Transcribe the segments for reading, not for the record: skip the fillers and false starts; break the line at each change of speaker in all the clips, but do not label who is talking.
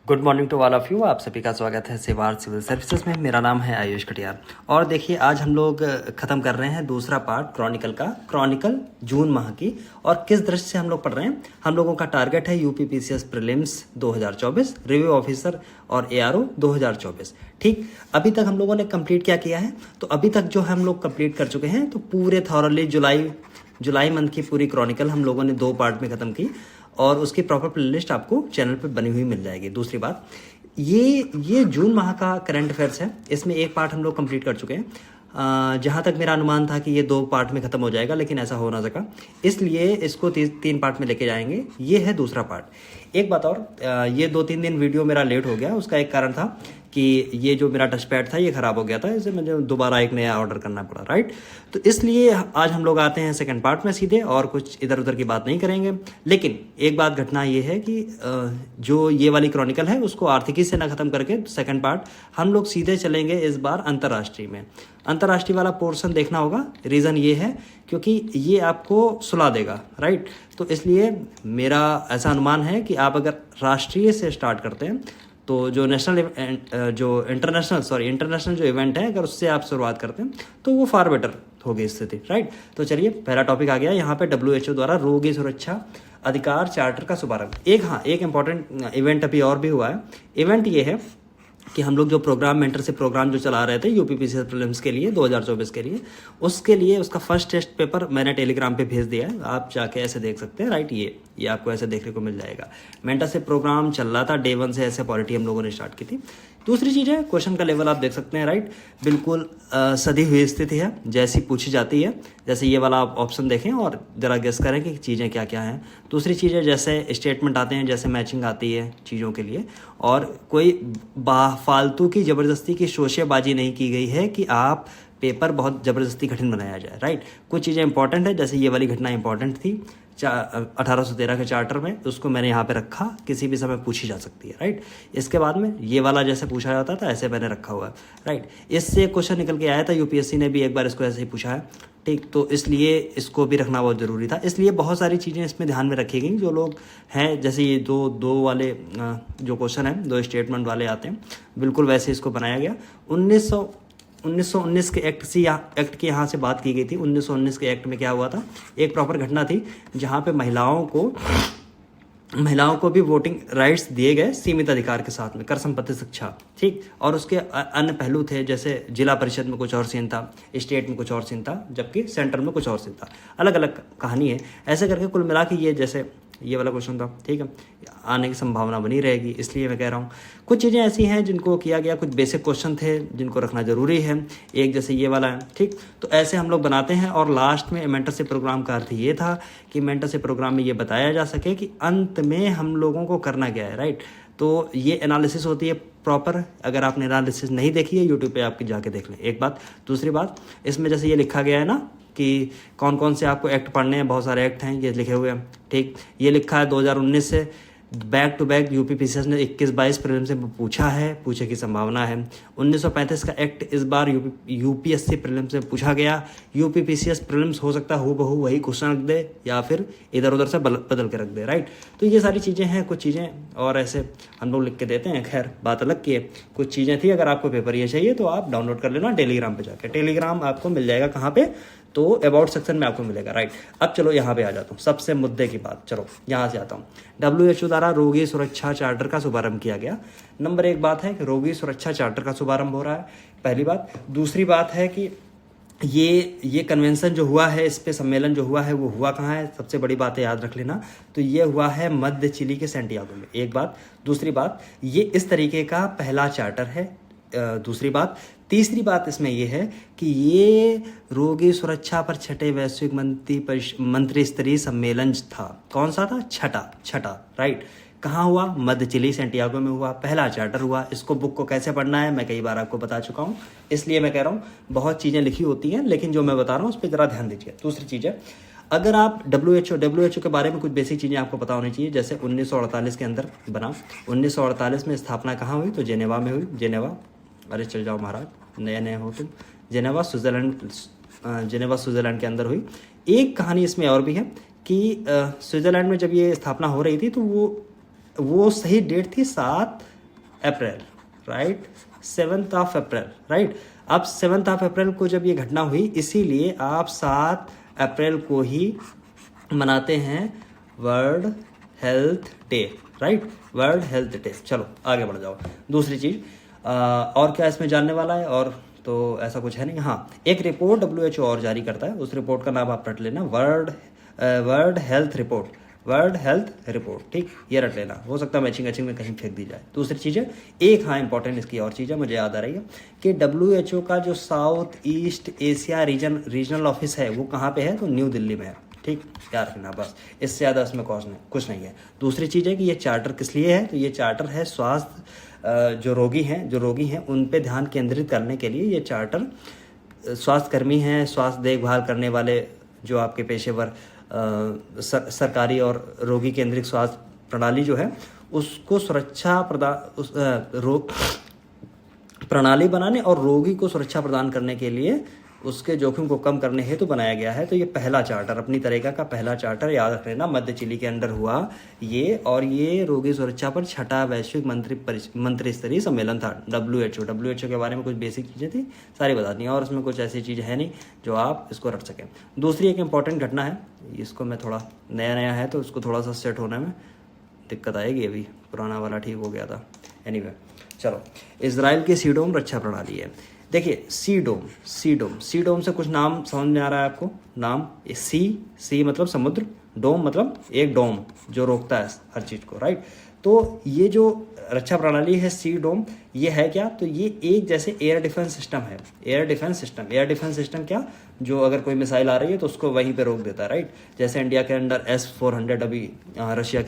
Good morning to all of you. आप सभी का स्वागत है सेवार सिविल सर्विसेज में। मेरा नाम है आयुष कटियार और देखिए आज हम लोग ख़त्म कर रहे हैं दूसरा पार्ट क्रॉनिकल का, क्रॉनिकल जून माह की। और किस दृष्टि से हम लोग पढ़ रहे हैं, हम लोगों का टारगेट है यूपीपीसीएस प्रीलिम्स 2024, रिव्यू ऑफिसर और एआरओ 2024। ठीक, अभी तक हम लोगों ने कंप्लीट क्या किया है, तो अभी तक जो हम लोग कंप्लीट कर चुके हैं तो पूरे थॉरली जुलाई मंथ की पूरी क्रॉनिकल हम लोगों ने 2 पार्ट में ख़त्म की और उसकी प्रॉपर प्लेलिस्ट आपको चैनल पे बनी हुई मिल जाएगी। दूसरी बात, ये जून माह का करंट अफेयर्स है, इसमें एक पार्ट हम लोग कंप्लीट कर चुके हैं। जहाँ तक मेरा अनुमान था कि ये 2 पार्ट में ख़त्म हो जाएगा, लेकिन ऐसा हो ना सका, इसलिए इसको 3 पार्ट में लेके जाएंगे। ये है दूसरा पार्ट। एक बात और, ये 2-3 दिन वीडियो मेरा लेट हो गया, उसका एक कारण था कि ये जो मेरा टच पैड था ये ख़राब हो गया था, इसे मुझे दोबारा एक नया ऑर्डर करना पड़ा, राइट। तो इसलिए आज हम लोग आते हैं सेकंड पार्ट में सीधे, और कुछ इधर उधर की बात नहीं करेंगे। लेकिन एक बात घटना ये है कि जो ये वाली क्रॉनिकल है उसको आर्थिकी से ना ख़त्म करके सेकंड पार्ट हम लोग सीधे चलेंगे इस बार अंतर्राष्ट्रीय में। अंतर्राष्ट्रीय वाला पोर्शन देखना होगा, रीज़न ये है क्योंकि ये आपको सुला देगा, राइट। तो इसलिए मेरा ऐसा अनुमान है कि आप अगर राष्ट्रीय से स्टार्ट करते हैं तो जो इंटरनेशनल जो इवेंट है, अगर उससे आप शुरुआत करते हैं तो वो फार बेटर होगी स्थिति, राइट। तो चलिए पहला टॉपिक आ गया यहाँ पे, WHO द्वारा रोगी सुरक्षा अधिकार चार्टर का शुभारंभ। एक इंपॉर्टेंट इवेंट अभी और भी हुआ है। इवेंट ये है कि हम लोग जो प्रोग्राम मेंटर से प्रोग्राम जो चला रहे थे यूपीपीसीएस प्रीलिम्स के लिए 2024 के लिए, उसके लिए उसका फर्स्ट टेस्ट पेपर मैंने टेलीग्राम पे भेज दिया है, आप जाके ऐसे देख सकते हैं, राइट। ये आपको ऐसे देखने को मिल जाएगा। मेंटर से प्रोग्राम चल रहा था, डे 1 से ऐसे पॉलिटी हम लोगों ने स्टार्ट की थी। दूसरी चीज़ है, क्वेश्चन का लेवल आप देख सकते हैं, राइट। बिल्कुल सधी हुई स्थिति है, जैसी पूछी जाती है। जैसे ये वाला आप ऑप्शन देखें और ज़रा गेस करें कि चीज़ें क्या क्या हैं। दूसरी चीज़ है, जैसे स्टेटमेंट आते हैं, जैसे मैचिंग आती है चीज़ों के लिए, और कोई फालतू की ज़बरदस्ती की शोशेबाजी नहीं की गई है कि आप पेपर बहुत ज़बरदस्ती कठिन बनाया जाए, राइट। कुछ चीज़ें इंपॉर्टेंट है, जैसे ये वाली घटना इंपॉर्टेंट थी 1813 के चार्टर में, उसको मैंने यहाँ पे रखा, किसी भी समय पूछी जा सकती है, राइट। इसके बाद में ये वाला जैसे पूछा जाता था ऐसे मैंने रखा हुआ है, राइट। इससे क्वेश्चन निकल के आया था, यूपीएससी ने भी एक बार इसको ऐसे ही पूछा है, ठीक। तो इसलिए इसको भी रखना बहुत ज़रूरी था। इसलिए बहुत सारी चीज़ें इसमें ध्यान में रखी गई। जो लोग हैं, जैसे ये दो वाले जो क्वेश्चन हैं, 2 स्टेटमेंट वाले आते हैं, बिल्कुल वैसे इसको बनाया गया। 1919 के एक्ट की यहाँ से बात की गई थी। 1919 के एक्ट में क्या हुआ था, एक प्रॉपर घटना थी जहाँ पे महिलाओं को भी वोटिंग राइट्स दिए गए सीमित अधिकार के साथ में, कर संपत्ति शिक्षा, ठीक। और उसके अन्य पहलू थे, जैसे जिला परिषद में कुछ और सीन था, स्टेट में कुछ और सीन था, जबकि सेंटर में कुछ और सीन था। अलग अलग कहानी है। ऐसे करके कुल मिला के ये जैसे ये वाला क्वेश्चन था, ठीक है, आने की संभावना बनी रहेगी। इसलिए मैं कह रहा हूँ कुछ चीज़ें ऐसी हैं जिनको किया गया, कुछ बेसिक क्वेश्चन थे जिनको रखना जरूरी है, एक जैसे ये वाला है, ठीक। तो ऐसे हम लोग बनाते हैं। और लास्ट में मेंटरशिप प्रोग्राम का अर्थ ये था कि मेंटरशिप प्रोग्राम में ये बताया जा सके कि अंत में हम लोगों को करना क्या है, राइट। तो ये एनालिसिस होती है प्रॉपर। अगर आपने एनालिसिस नहीं देखी है, यूट्यूब पे आपकी जाके देख लें, एक बात। दूसरी बात, इसमें जैसे ये लिखा गया है ना कि कौन कौन से आपको एक्ट पढ़ने हैं, बहुत सारे एक्ट हैं ये लिखे हुए हैं, ठीक। ये लिखा है 2019 से बैक टू बैक यूपीपीसीएस ने 21-22 प्रीलिम से पूछे की संभावना है। 1935 का एक्ट इस बार यूपीएससी प्रीलिम से पूछा गया। यूपीपीसीएस प्रीलिम्स हो सकता है हूबहू वही क्वेश्चन रख दे या फिर इधर उधर से बदल के रख दे, राइट। तो ये सारी चीज़ें हैं, कुछ चीज़ें और ऐसे हम लोग लिख के देते हैं। खैर बात अलग की है, कुछ चीज़ें थी। अगर आपको पेपर ये चाहिए तो आप डाउनलोड कर लेना टेलीग्राम पे जाके। टेलीग्राम आपको मिल जाएगा कहाँ पे, तो अबाउट सेक्शन में आपको मिलेगा, राइट। अब चलो यहाँ पे आ जाता हूँ, सबसे मुद्दे की बात। चलो यहाँ से आता हूँ। WHO द्वारा रोगी सुरक्षा चार्टर का शुभारंभ किया गया। नंबर 1 बात है कि रोगी सुरक्षा चार्टर का शुभारंभ हो रहा है, पहली बात। दूसरी बात है कि ये कन्वेंशन जो हुआ है, इस पे सम्मेलन जो हुआ है वो हुआ कहाँ है, सबसे बड़ी बात है, याद रख लेना। तो ये हुआ है मध्य चिली के सैंटियागो में, एक बात। दूसरी बात, ये इस तरीके का पहला चार्टर है। दूसरी बात। तीसरी बात इसमें यह है कि ये रोगी सुरक्षा पर छठे वैश्विक मंत्री स्तरीय सम्मेलन था। कौन सा था? छठा, राइट। कहाँ हुआ? मध्य चिली सैंटियागो में हुआ, पहला चार्टर हुआ। इसको बुक को कैसे पढ़ना है मैं कई बार आपको बता चुका हूँ, इसलिए मैं कह रहा हूँ बहुत चीज़ें लिखी होती हैं, लेकिन जो मैं बता रहा हूँ उस पर ज़रा ध्यान दीजिए। दूसरी चीज़ है, अगर आप WHO के बारे में कुछ बेसिक चीज़ें आपको पता होनी चाहिए। जैसे 1948 के अंदर बना, 1948 में स्थापना कहाँ हुई? तो जेनेवा में हुई। अरे चल जाओ महाराज, नए हो तुम। जेनेवा स्विट्ज़रलैंड के अंदर हुई। एक कहानी इसमें और भी है कि स्विट्ज़रलैंड में जब ये स्थापना हो रही थी तो वो सही डेट थी 7 अप्रैल, right, 7th of April, right. अब 7th ऑफ अप्रैल को जब ये घटना हुई, इसीलिए आप 7 अप्रैल को ही मनाते हैं world health day, right, world health day. चलो आगे बढ़ जाओ। दूसरी चीज़ और क्या इसमें जानने वाला है, और तो ऐसा कुछ है नहीं। हाँ, एक रिपोर्ट WHO और जारी करता है, उस रिपोर्ट का नाम आप रट लेना, world health report, world health report, ठीक, ये रट लेना। हो सकता है मैचिंग में कहीं फेंक दी जाए। दूसरी चीज़ है एक, हाँ इंपॉर्टेंट इसकी और चीज़ है, मुझे याद आ रही है कि WHO का जो south east Asia regional office है वो कहाँ पे है, तो न्यू दिल्ली में है, ठीक, याद रखना बस, इससे ज़्यादा इसमें कुछ नहीं है। दूसरी चीज़ है कि ये चार्टर किस लिए है, तो ये चार्टर है स्वास्थ्य जो रोगी हैं उन पे ध्यान केंद्रित करने के लिए। ये चार्टर स्वास्थ्यकर्मी हैं, स्वास्थ्य देखभाल करने वाले जो आपके पेशेवर सरकारी और रोगी केंद्रित स्वास्थ्य प्रणाली जो है उसको सुरक्षा प्रणाली बनाने और रोगी को सुरक्षा प्रदान करने के लिए उसके जोखिम को कम करने हेतु बनाया गया है। तो ये पहला चार्टर, अपनी तरीका का पहला चार्टर, याद रख लेना, मध्य चिली के अंडर हुआ ये, और ये रोगी सुरक्षा पर 6ठा वैश्विक मंत्री स्तरीय सम्मेलन था। WHO के बारे में कुछ बेसिक चीज़ें थी, सारी बता दी, और उसमें कुछ ऐसी चीज़ है नहीं जो आप इसको रख सकें। दूसरी एक इंपॉर्टेंट घटना है, इसको मैं थोड़ा नया है तो उसको थोड़ा सा सेट होने में दिक्कत आएगी, अभी पुराना वाला ठीक हो गया था। एनीवे चलो, इजराइल की सीडोम रक्षा प्रणाली है। देखिए सीडोम से कुछ नाम समझ में आ रहा है आपको? नाम सी मतलब समुद्र, डोम मतलब एक डोम जो रोकता है हर चीज़ को, राइट। तो ये जो रक्षा प्रणाली है सी डोम, ये है क्या, तो ये एक जैसे एयर डिफेंस सिस्टम है। एयर डिफेंस सिस्टम क्या, जो अगर कोई मिसाइल आ रही है तो उसको वहीं पे रोक देता है, राइट। जैसे इंडिया के अंदर S-400 अभी रशिया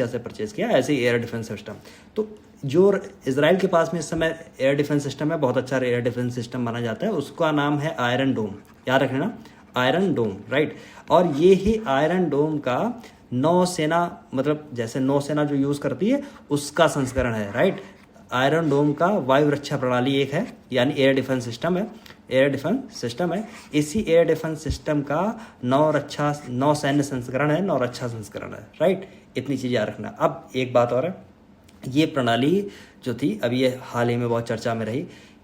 से परचेज किया, ऐसे ही एयर डिफेंस सिस्टम। तो जो इजराइल के पास में इस समय एयर डिफेंस सिस्टम है, बहुत अच्छा एयर डिफेंस सिस्टम माना जाता है, उसका नाम है आयरन डोम, याद रखना, आयरन डोम, राइट। और ये ही आयरन डोम का नौसेना, मतलब जैसे नौसेना जो यूज़ करती है उसका संस्करण है, राइट। आयरन डोम का वायु रक्षा प्रणाली एक है, यानी एयर डिफेंस सिस्टम है। इसी एयर डिफेंस सिस्टम का नौसैन्य संस्करण है, नौरक्षा संस्करण है, राइट। इतनी चीज़ याद रखना। अब एक बात और है, ये प्रणाली जो थी अभी ये हाल ही में बहुत चर्चा में रही,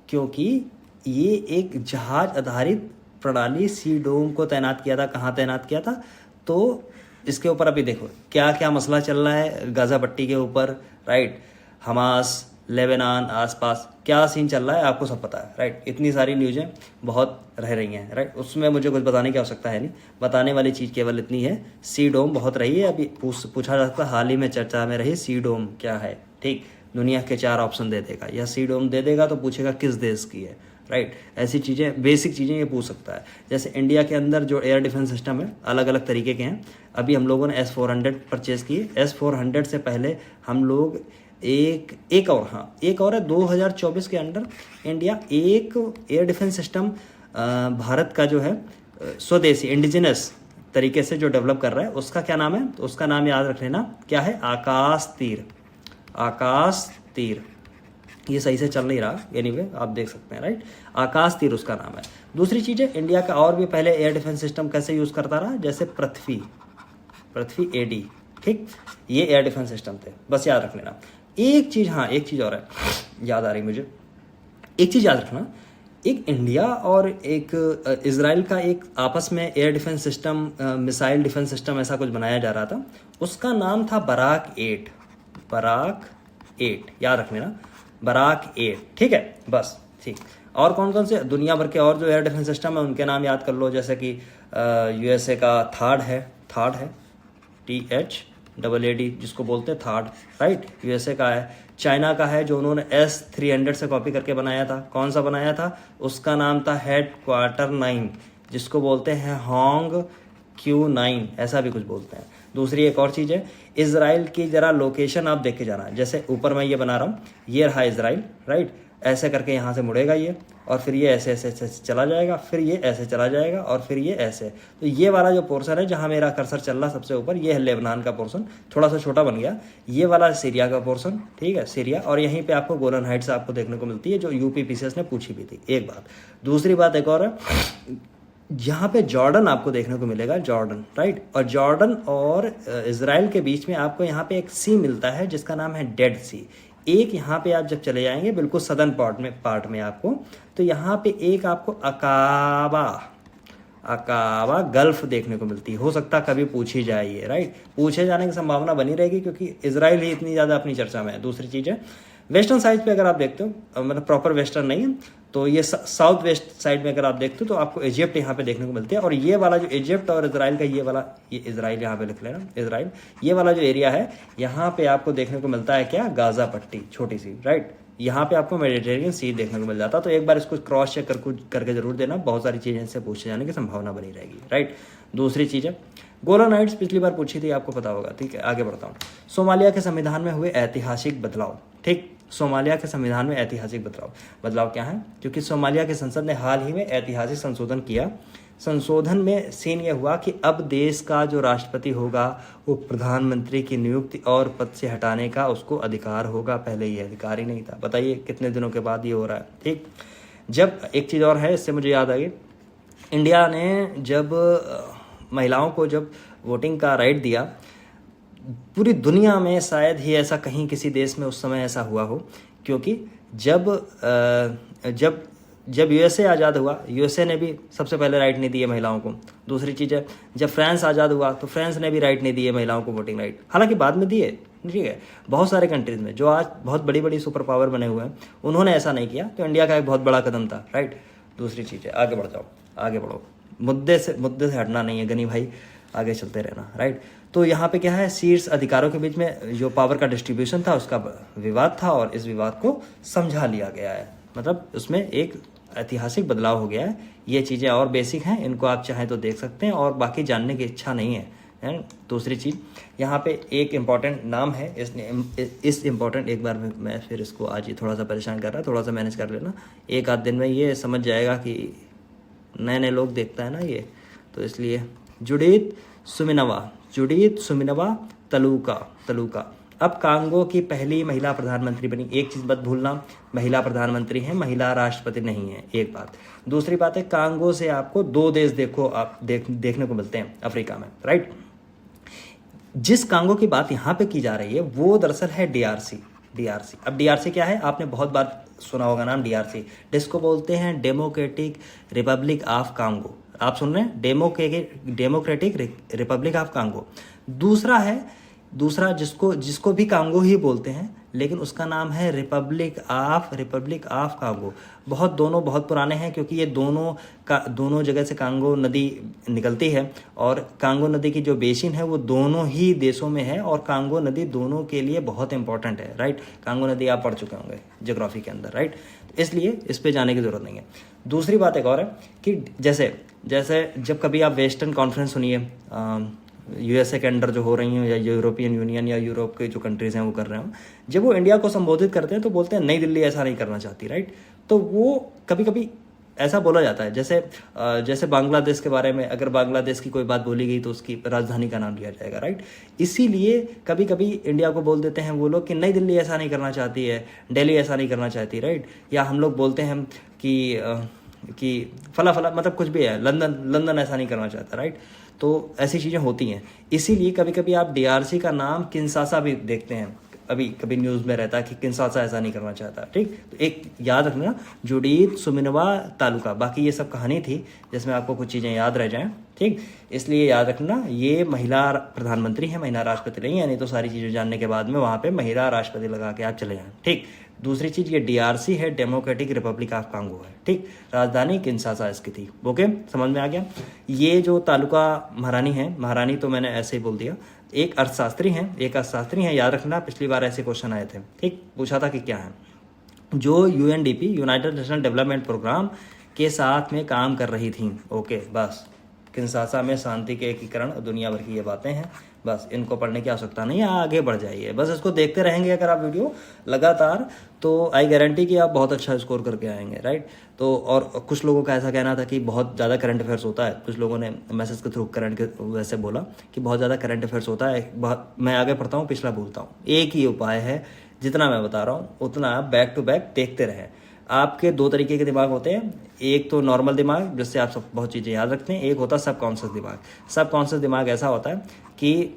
क्योंकि ये एक जहाज आधारित प्रणाली सी डोम को तैनात किया था। कहाँ तैनात किया था, तो इसके ऊपर अभी देखो क्या क्या मसला चल रहा है गाज़ा पट्टी के ऊपर, राइट। हमास, लेबनान, आसपास क्या सीन चल रहा है आपको सब पता है, राइट। इतनी सारी न्यूज़ें बहुत रह रही हैं, राइट। उसमें मुझे कुछ बताने की आवश्यकता है नहीं, बताने वाली चीज़ केवल इतनी है, सी डोम बहुत रही है। अभी पूछा जा सकता है, हाल ही में चर्चा में रही सी डोम क्या है, ठीक। दुनिया के 4 ऑप्शन दे देगा, या सी डोम दे देगा तो पूछेगा किस देश की है, राइट। ऐसी चीज़ें, बेसिक चीज़ें ये पूछ सकता है। जैसे इंडिया के अंदर जो एयर डिफेंस सिस्टम है अलग अलग तरीके के हैं। अभी हम लोगों ने S-400 परचेज़ किए। S-400 से पहले हम लोग एक और है 2024 के अंदर इंडिया एक एयर डिफेंस सिस्टम भारत का जो है स्वदेशी इंडिजिनस तरीके से जो डेवलप कर रहा है, उसका क्या नाम है, तो उसका नाम याद रख लेना, क्या है, आकाश तीर। ये सही से चल नहीं रहा, एनीवे आप देख सकते हैं, राइट। आकाश तीर उसका नाम है। दूसरी चीज़ है, इंडिया का और भी पहले एयर डिफेंस सिस्टम कैसे यूज़ करता रहा, जैसे पृथ्वी AD, ठीक, ये एयर डिफेंस सिस्टम थे, बस याद रख लेना। एक चीज़ और है, याद आ रही मुझे, एक चीज़ याद रखना, एक इंडिया और एक इजराइल का एक आपस में air defence system, missile defence system ऐसा कुछ बनाया जा रहा था, उसका नाम था बराक 8, याद रख लेना, बराक 8, ठीक है, बस, ठीक। और कौन कौन से दुनिया भर के और जो एयर डिफेंस सिस्टम है उनके नाम याद कर लो, जैसे कि USA का थार्ड है, THAAD जिसको बोलते हैं थार्ड, राइट, USA का है। चाइना का है जो उन्होंने S-300 से कॉपी करके बनाया था। कौन सा बनाया था, उसका नाम था हेडक्वार्टर 9, जिसको बोलते हैं होंग Q9, ऐसा भी कुछ बोलते हैं। दूसरी एक और चीज़ है, इजराइल की जरा लोकेशन आप देख के जाना। जैसे ऊपर मैं ये बना रहा हूँ, ये रहा इजराइल, राइट। ऐसे करके यहाँ से मुड़ेगा ये, और फिर ये ऐसे चला जाएगा, फिर ये ऐसे चला जाएगा, और फिर ये ऐसे। तो ये वाला जो पोर्शन है जहाँ मेरा कर्सर चल रहा सबसे ऊपर, ये है लेबनान का पोर्शन, थोड़ा सा छोटा बन गया। ये वाला सीरिया का पोर्शन, ठीक है, सीरिया। और यहीं पे आपको गोलन हाइट्स आपको देखने को मिलती है, जो UPPCS ने पूछी भी थी, एक बात। दूसरी बात एक और है, यहाँ पे जॉर्डन आपको देखने को मिलेगा, जॉर्डन, राइट। और जॉर्डन और इजराइल के बीच में आपको यहाँ पे एक सी मिलता है जिसका नाम है डेड सी। एक यहाँ पे आप जब चले जाएंगे बिल्कुल सदर्न पार्ट में आपको, तो यहाँ पे एक आपको अकाबा गल्फ देखने को मिलती है। हो सकता है कभी पूछी जाए ये, राइट, पूछे जाने की संभावना बनी रहेगी क्योंकि इजराइल ही इतनी ज़्यादा अपनी चर्चा में है। दूसरी चीज़ है वेस्टर्न साइड पे अगर आप देखते हो, मतलब प्रॉपर वेस्टर्न नहीं है, तो ये साउथ वेस्ट साइड में अगर आप देखते हो तो आपको इजिप्ट यहाँ पे देखने को मिलती है। और ये वाला जो इजिप्ट और इजराइल का ये इजराइल यहाँ पे लिख लेना, इजराइल, ये वाला जो एरिया है यहाँ पे आपको देखने को मिलता है क्या, गाजा पट्टी छोटी सी, राइट, यहाँ पे आपको मेडिटेरियन सी देखने को मिल जाता। तो एक बार इसको क्रॉस चेक करके जरूर देना, बहुत सारी चीज़ें इससे पूछे जाने की संभावना बनी रहेगी, राइट। दूसरी चीज़ है गोलान हाइट्स, पिछली बार पूछी थी, आपको पता होगा, ठीक है। आगे बढ़ता हूँ, सोमालिया के संविधान में हुए ऐतिहासिक बदलाव, ठीक, सोमालिया के संविधान में ऐतिहासिक बदलाव क्या है, क्योंकि सोमालिया की संसद ने हाल ही में ऐतिहासिक संशोधन किया। संशोधन में सीन यह हुआ कि अब देश का जो राष्ट्रपति होगा वो प्रधानमंत्री की नियुक्ति और पद से हटाने का उसको अधिकार होगा, पहले ये अधिकार ही नहीं था। बताइए कितने दिनों के बाद ये हो रहा है, ठीक। जब एक चीज़ और है, इससे मुझे याद आ गई, इंडिया ने जब महिलाओं को जब वोटिंग का राइट दिया, पूरी दुनिया में शायद ही ऐसा कहीं किसी देश में उस समय ऐसा हुआ हो, क्योंकि जब यूएसए आज़ाद हुआ, यूएसए ने भी सबसे पहले राइट नहीं दिए महिलाओं को। दूसरी चीज़ है जब फ्रांस आज़ाद हुआ तो फ्रांस ने भी राइट नहीं दिए महिलाओं को वोटिंग राइट, हालांकि बाद में दिए, ठीक है। बहुत सारे कंट्रीज़ में जो आज बहुत बड़ी बड़ी सुपर पावर बने हुए हैं उन्होंने ऐसा नहीं किया, तो इंडिया का एक बहुत बड़ा कदम था, राइट। दूसरी चीज़ है, आगे बढ़ जाओ, आगे बढ़ो, मुद्दे से हटना नहीं है गनी भाई, आगे चलते रहना, राइट। तो यहाँ पे क्या है, शीर्ष अधिकारों के बीच में जो पावर का डिस्ट्रीब्यूशन था उसका विवाद था और इस विवाद को समझा लिया गया है, मतलब उसमें एक ऐतिहासिक बदलाव हो गया है। ये चीज़ें और बेसिक हैं, इनको आप चाहें तो देख सकते हैं और बाकी जानने की इच्छा नहीं है। दूसरी चीज़ यहाँ पे एक इम्पॉर्टेंट नाम है, इस इम्पॉर्टेंट, एक बार मैं फिर इसको आज ही थोड़ा सा परेशान कर रहा है, थोड़ा सा मैनेज कर लेना, एक आध दिन में ये समझ जाएगा कि नए लोग देखता है ना ये, तो इसलिए जुडीथ सुमिनवा तलुका अब कांगो की पहली महिला प्रधानमंत्री बनी। एक चीज़ मत भूलना, महिला प्रधानमंत्री है, महिला राष्ट्रपति नहीं है, एक बात। दूसरी बात है कांगो से आपको 2 देश देखने को मिलते हैं अफ्रीका में, राइट। जिस कांगो की बात यहाँ पे की जा रही है वो दरअसल है डीआरसी। अब डीआरसी क्या है, आपने बहुत बार सुना होगा नाम डीआरसी, जिसको बोलते हैं डेमोक्रेटिक रिपब्लिक ऑफ कांगो। आप सुन रहे हैं, डेमोक्रेटिक रिपब्लिक ऑफ कांगो। दूसरा जिसको भी कांगो ही बोलते हैं, लेकिन उसका नाम है रिपब्लिक ऑफ कांगो। दोनों बहुत पुराने हैं, क्योंकि ये दोनों जगह से कांगो नदी निकलती है और कांगो नदी की जो बेसिन है वो दोनों ही देशों में है और कांगो नदी दोनों के लिए बहुत इंपॉर्टेंट है, राइट। कांगो नदी आप पढ़ चुके होंगे ज्योग्राफी के अंदर, राइट, इसलिए इस पे जाने की जरूरत नहीं है। दूसरी बात एक और है कि जैसे जब कभी आप वेस्टर्न कॉन्फ्रेंस सुनिए, यूएसए के अंडर जो हो रही हैं या यूरोपियन यूनियन या यूरोप के जो कंट्रीज़ हैं वो कर रहे हो, जब वो इंडिया को संबोधित करते हैं तो बोलते हैं नई दिल्ली ऐसा नहीं करना चाहती, राइट। तो वो कभी कभी ऐसा बोला जाता है, जैसे बांग्लादेश के बारे में अगर बांग्लादेश की कोई बात बोली गई तो उसकी राजधानी का नाम लिया जाएगा, राइट। इसीलिए कभी कभी इंडिया को बोल देते हैं वो लोग कि नई दिल्ली ऐसा नहीं करना चाहती है, दिल्ली ऐसा नहीं करना चाहती, राइट। या हम लोग बोलते हैं कि फला मतलब कुछ भी है, लंदन ऐसा नहीं करना चाहता, राइट। तो ऐसी चीज़ें होती हैं, इसीलिए कभी कभी आप डीआरसी का नाम किंशासा भी देखते हैं, कभी न्यूज़ में रहता है कि किंशासा ऐसा नहीं करना चाहता, ठीक। तो एक याद रखना, जुडीथ सुमिनवा तालुका, बाकी ये सब कहानी थी जिसमें आपको कुछ चीज़ें याद रह जाएं, ठीक। इसलिए याद रखना ये महिला प्रधानमंत्री है, महिला राष्ट्रपति नहीं है, नहीं तो सारी चीज़ें जानने के बाद में वहाँ पे महिला राष्ट्रपति लगा के आप चले जाएं, ठीक। दूसरी चीज़ ये डीआरसी है, डेमोक्रेटिक रिपब्लिक ऑफ कांगो है, ठीक। राजधानी किंशासा इसकी थी, ओके, समझ में आ गया। ये जो तालुका महारानी तो मैंने ऐसे ही बोल दिया। एक अर्थशास्त्री हैं, याद रखना, पिछली बार ऐसे क्वेश्चन आए थे, ठीक। पूछा था कि क्या है, जो UNDP united national development programme के साथ में काम कर रही थी, ओके। बस किंशासा में शांति के एकीकरण, दुनिया भर की ये बातें हैं, बस इनको पढ़ने की आवश्यकता नहीं है, आगे बढ़ जाइए। बस इसको देखते रहेंगे अगर आप वीडियो लगातार, तो आई गारंटी कि आप बहुत अच्छा स्कोर करके आएंगे, राइट। तो और कुछ लोगों का ऐसा कहना था कि बहुत ज़्यादा करंट अफेयर्स होता है, कुछ लोगों ने मैसेज के थ्रू वैसे बोला कि बहुत ज़्यादा करंट अफेयर्स होता है। मैं आगे पढ़ता हूँ, पिछला भूलता हूँ। एक ही उपाय है, जितना मैं बता रहा हूँ उतना आप बैक टू बैक देखते रहें। आपके 2 तरीके के दिमाग होते हैं, एक तो नॉर्मल दिमाग जिससे आप सब बहुत चीज़ें याद रखते हैं, एक होता है सबकॉन्शियस दिमाग। सबकॉन्शियस दिमाग ऐसा होता है कि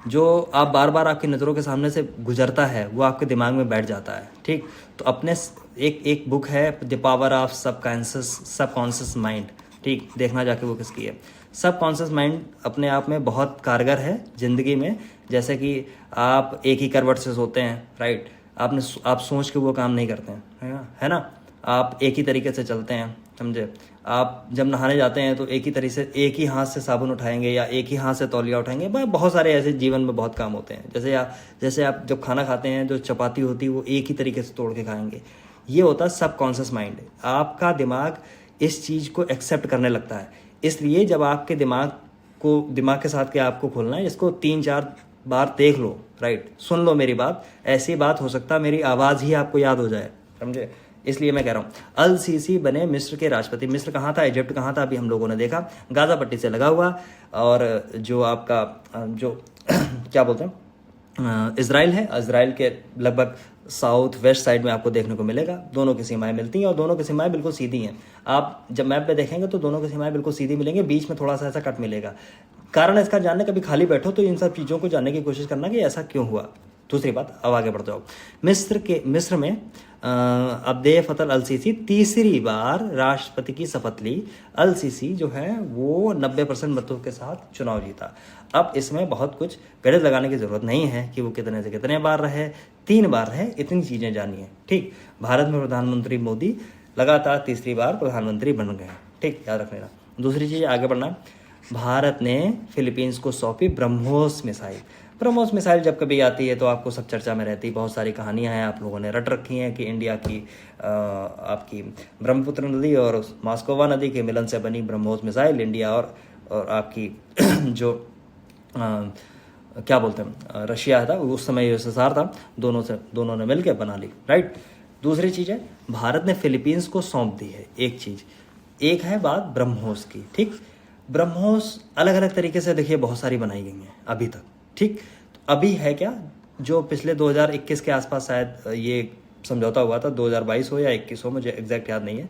जो आप बार बार आपकी नज़रों के सामने से गुजरता है वो आपके दिमाग में बैठ जाता है, ठीक। तो अपने एक बुक है the power of subconscious mind, ठीक, देखना जाके वो किसकी है। सबकॉन्शियस माइंड अपने आप में बहुत कारगर है ज़िंदगी में। जैसे कि आप एक ही करवट से सोते हैं, राइट, आप सोच के वो काम नहीं करते हैं, है ना। आप एक ही तरीके से चलते हैं, समझे। आप जब नहाने जाते हैं तो एक ही हाथ से साबुन उठाएंगे या एक ही हाथ से तौलिया उठाएंगे। बहुत सारे ऐसे जीवन में बहुत काम होते हैं। जैसे आप जब खाना खाते हैं, जो चपाती होती है वो एक ही तरीके से तोड़ के खाएंगे। ये होता है सबकॉन्शियस माइंड। आपका दिमाग इस चीज़ को एक्सेप्ट करने लगता है। इसलिए जब आपके दिमाग के साथ क्या आपको खोलना है, इसको 3-4 बार देख लो, राइट, सुन लो मेरी बात। ऐसी बात हो सकता है मेरी आवाज़ ही आपको याद हो जाए, समझे। इसलिए मैं कह रहा हूँ अल सीसी बने मिस्र के राष्ट्रपति। मिस्र कहाँ था, इजिप्ट कहाँ था, अभी हम लोगों ने देखा, गाज़ा पट्टी से लगा हुआ। और जो आपका जो क्या बोलते हैं इज़राइल है, इज़राइल के लगभग साउथ वेस्ट साइड में आपको देखने को मिलेगा। दोनों की सीमाएं मिलती हैं और दोनों की सीमाएं बिल्कुल सीधी हैं। आप जब मैप पे देखेंगे तो दोनों की सीमाएं बिल्कुल सीधी मिलेंगे, बीच में थोड़ा सा ऐसा कट मिलेगा। कारण इसका जानने, कभी खाली बैठो तो इन सब चीज़ों को जानने की कोशिश करना कि ऐसा क्यों हुआ। दूसरी बात, अब आगे बढ़ जाओ। मिस्र में अब्देल फतह अल सीसी तीसरी बार राष्ट्रपति की शपथ ली। अल सीसी जो है वो 90% मतों के साथ चुनाव जीता। अब इसमें बहुत कुछ गणित लगाने की जरूरत नहीं है कि वो कितने से कितने बार रहे, 3 बार रहे, इतनी चीज़ें जानिए, ठीक। भारत में प्रधानमंत्री मोदी लगातार तीसरी बार प्रधानमंत्री बन गए, ठीक, याद रख लेना। दूसरी चीज़, आगे बढ़ना। भारत ने फिलीपींस को सौंपी ब्रह्मोस मिसाइल। ब्रह्मोस मिसाइल जब कभी आती है तो आपको सब चर्चा में रहती है। बहुत सारी कहानियां हैं आप लोगों ने रट रखी हैं कि इंडिया की आपकी ब्रह्मपुत्र नदी और मास्कोवा नदी के मिलन से बनी ब्रह्मोस मिसाइल इंडिया और आपकी जो क्या बोलते हैं रशिया था उस समय यूएसएसआर था, दोनों ने मिलकर बना ली, राइट। दूसरी चीज़ है, भारत ने फिलीपींस को सौंप दी है एक चीज़। एक है बात ब्रह्मोस की, ठीक। ब्रह्मोस अलग अलग तरीके से देखिए बहुत सारी बनाई गई हैं अभी तक, ठीक। तो अभी है क्या, जो पिछले 2021 के आसपास शायद ये समझौता हुआ था, 2022 हो या 21 हो, मुझे एग्जैक्ट याद नहीं है,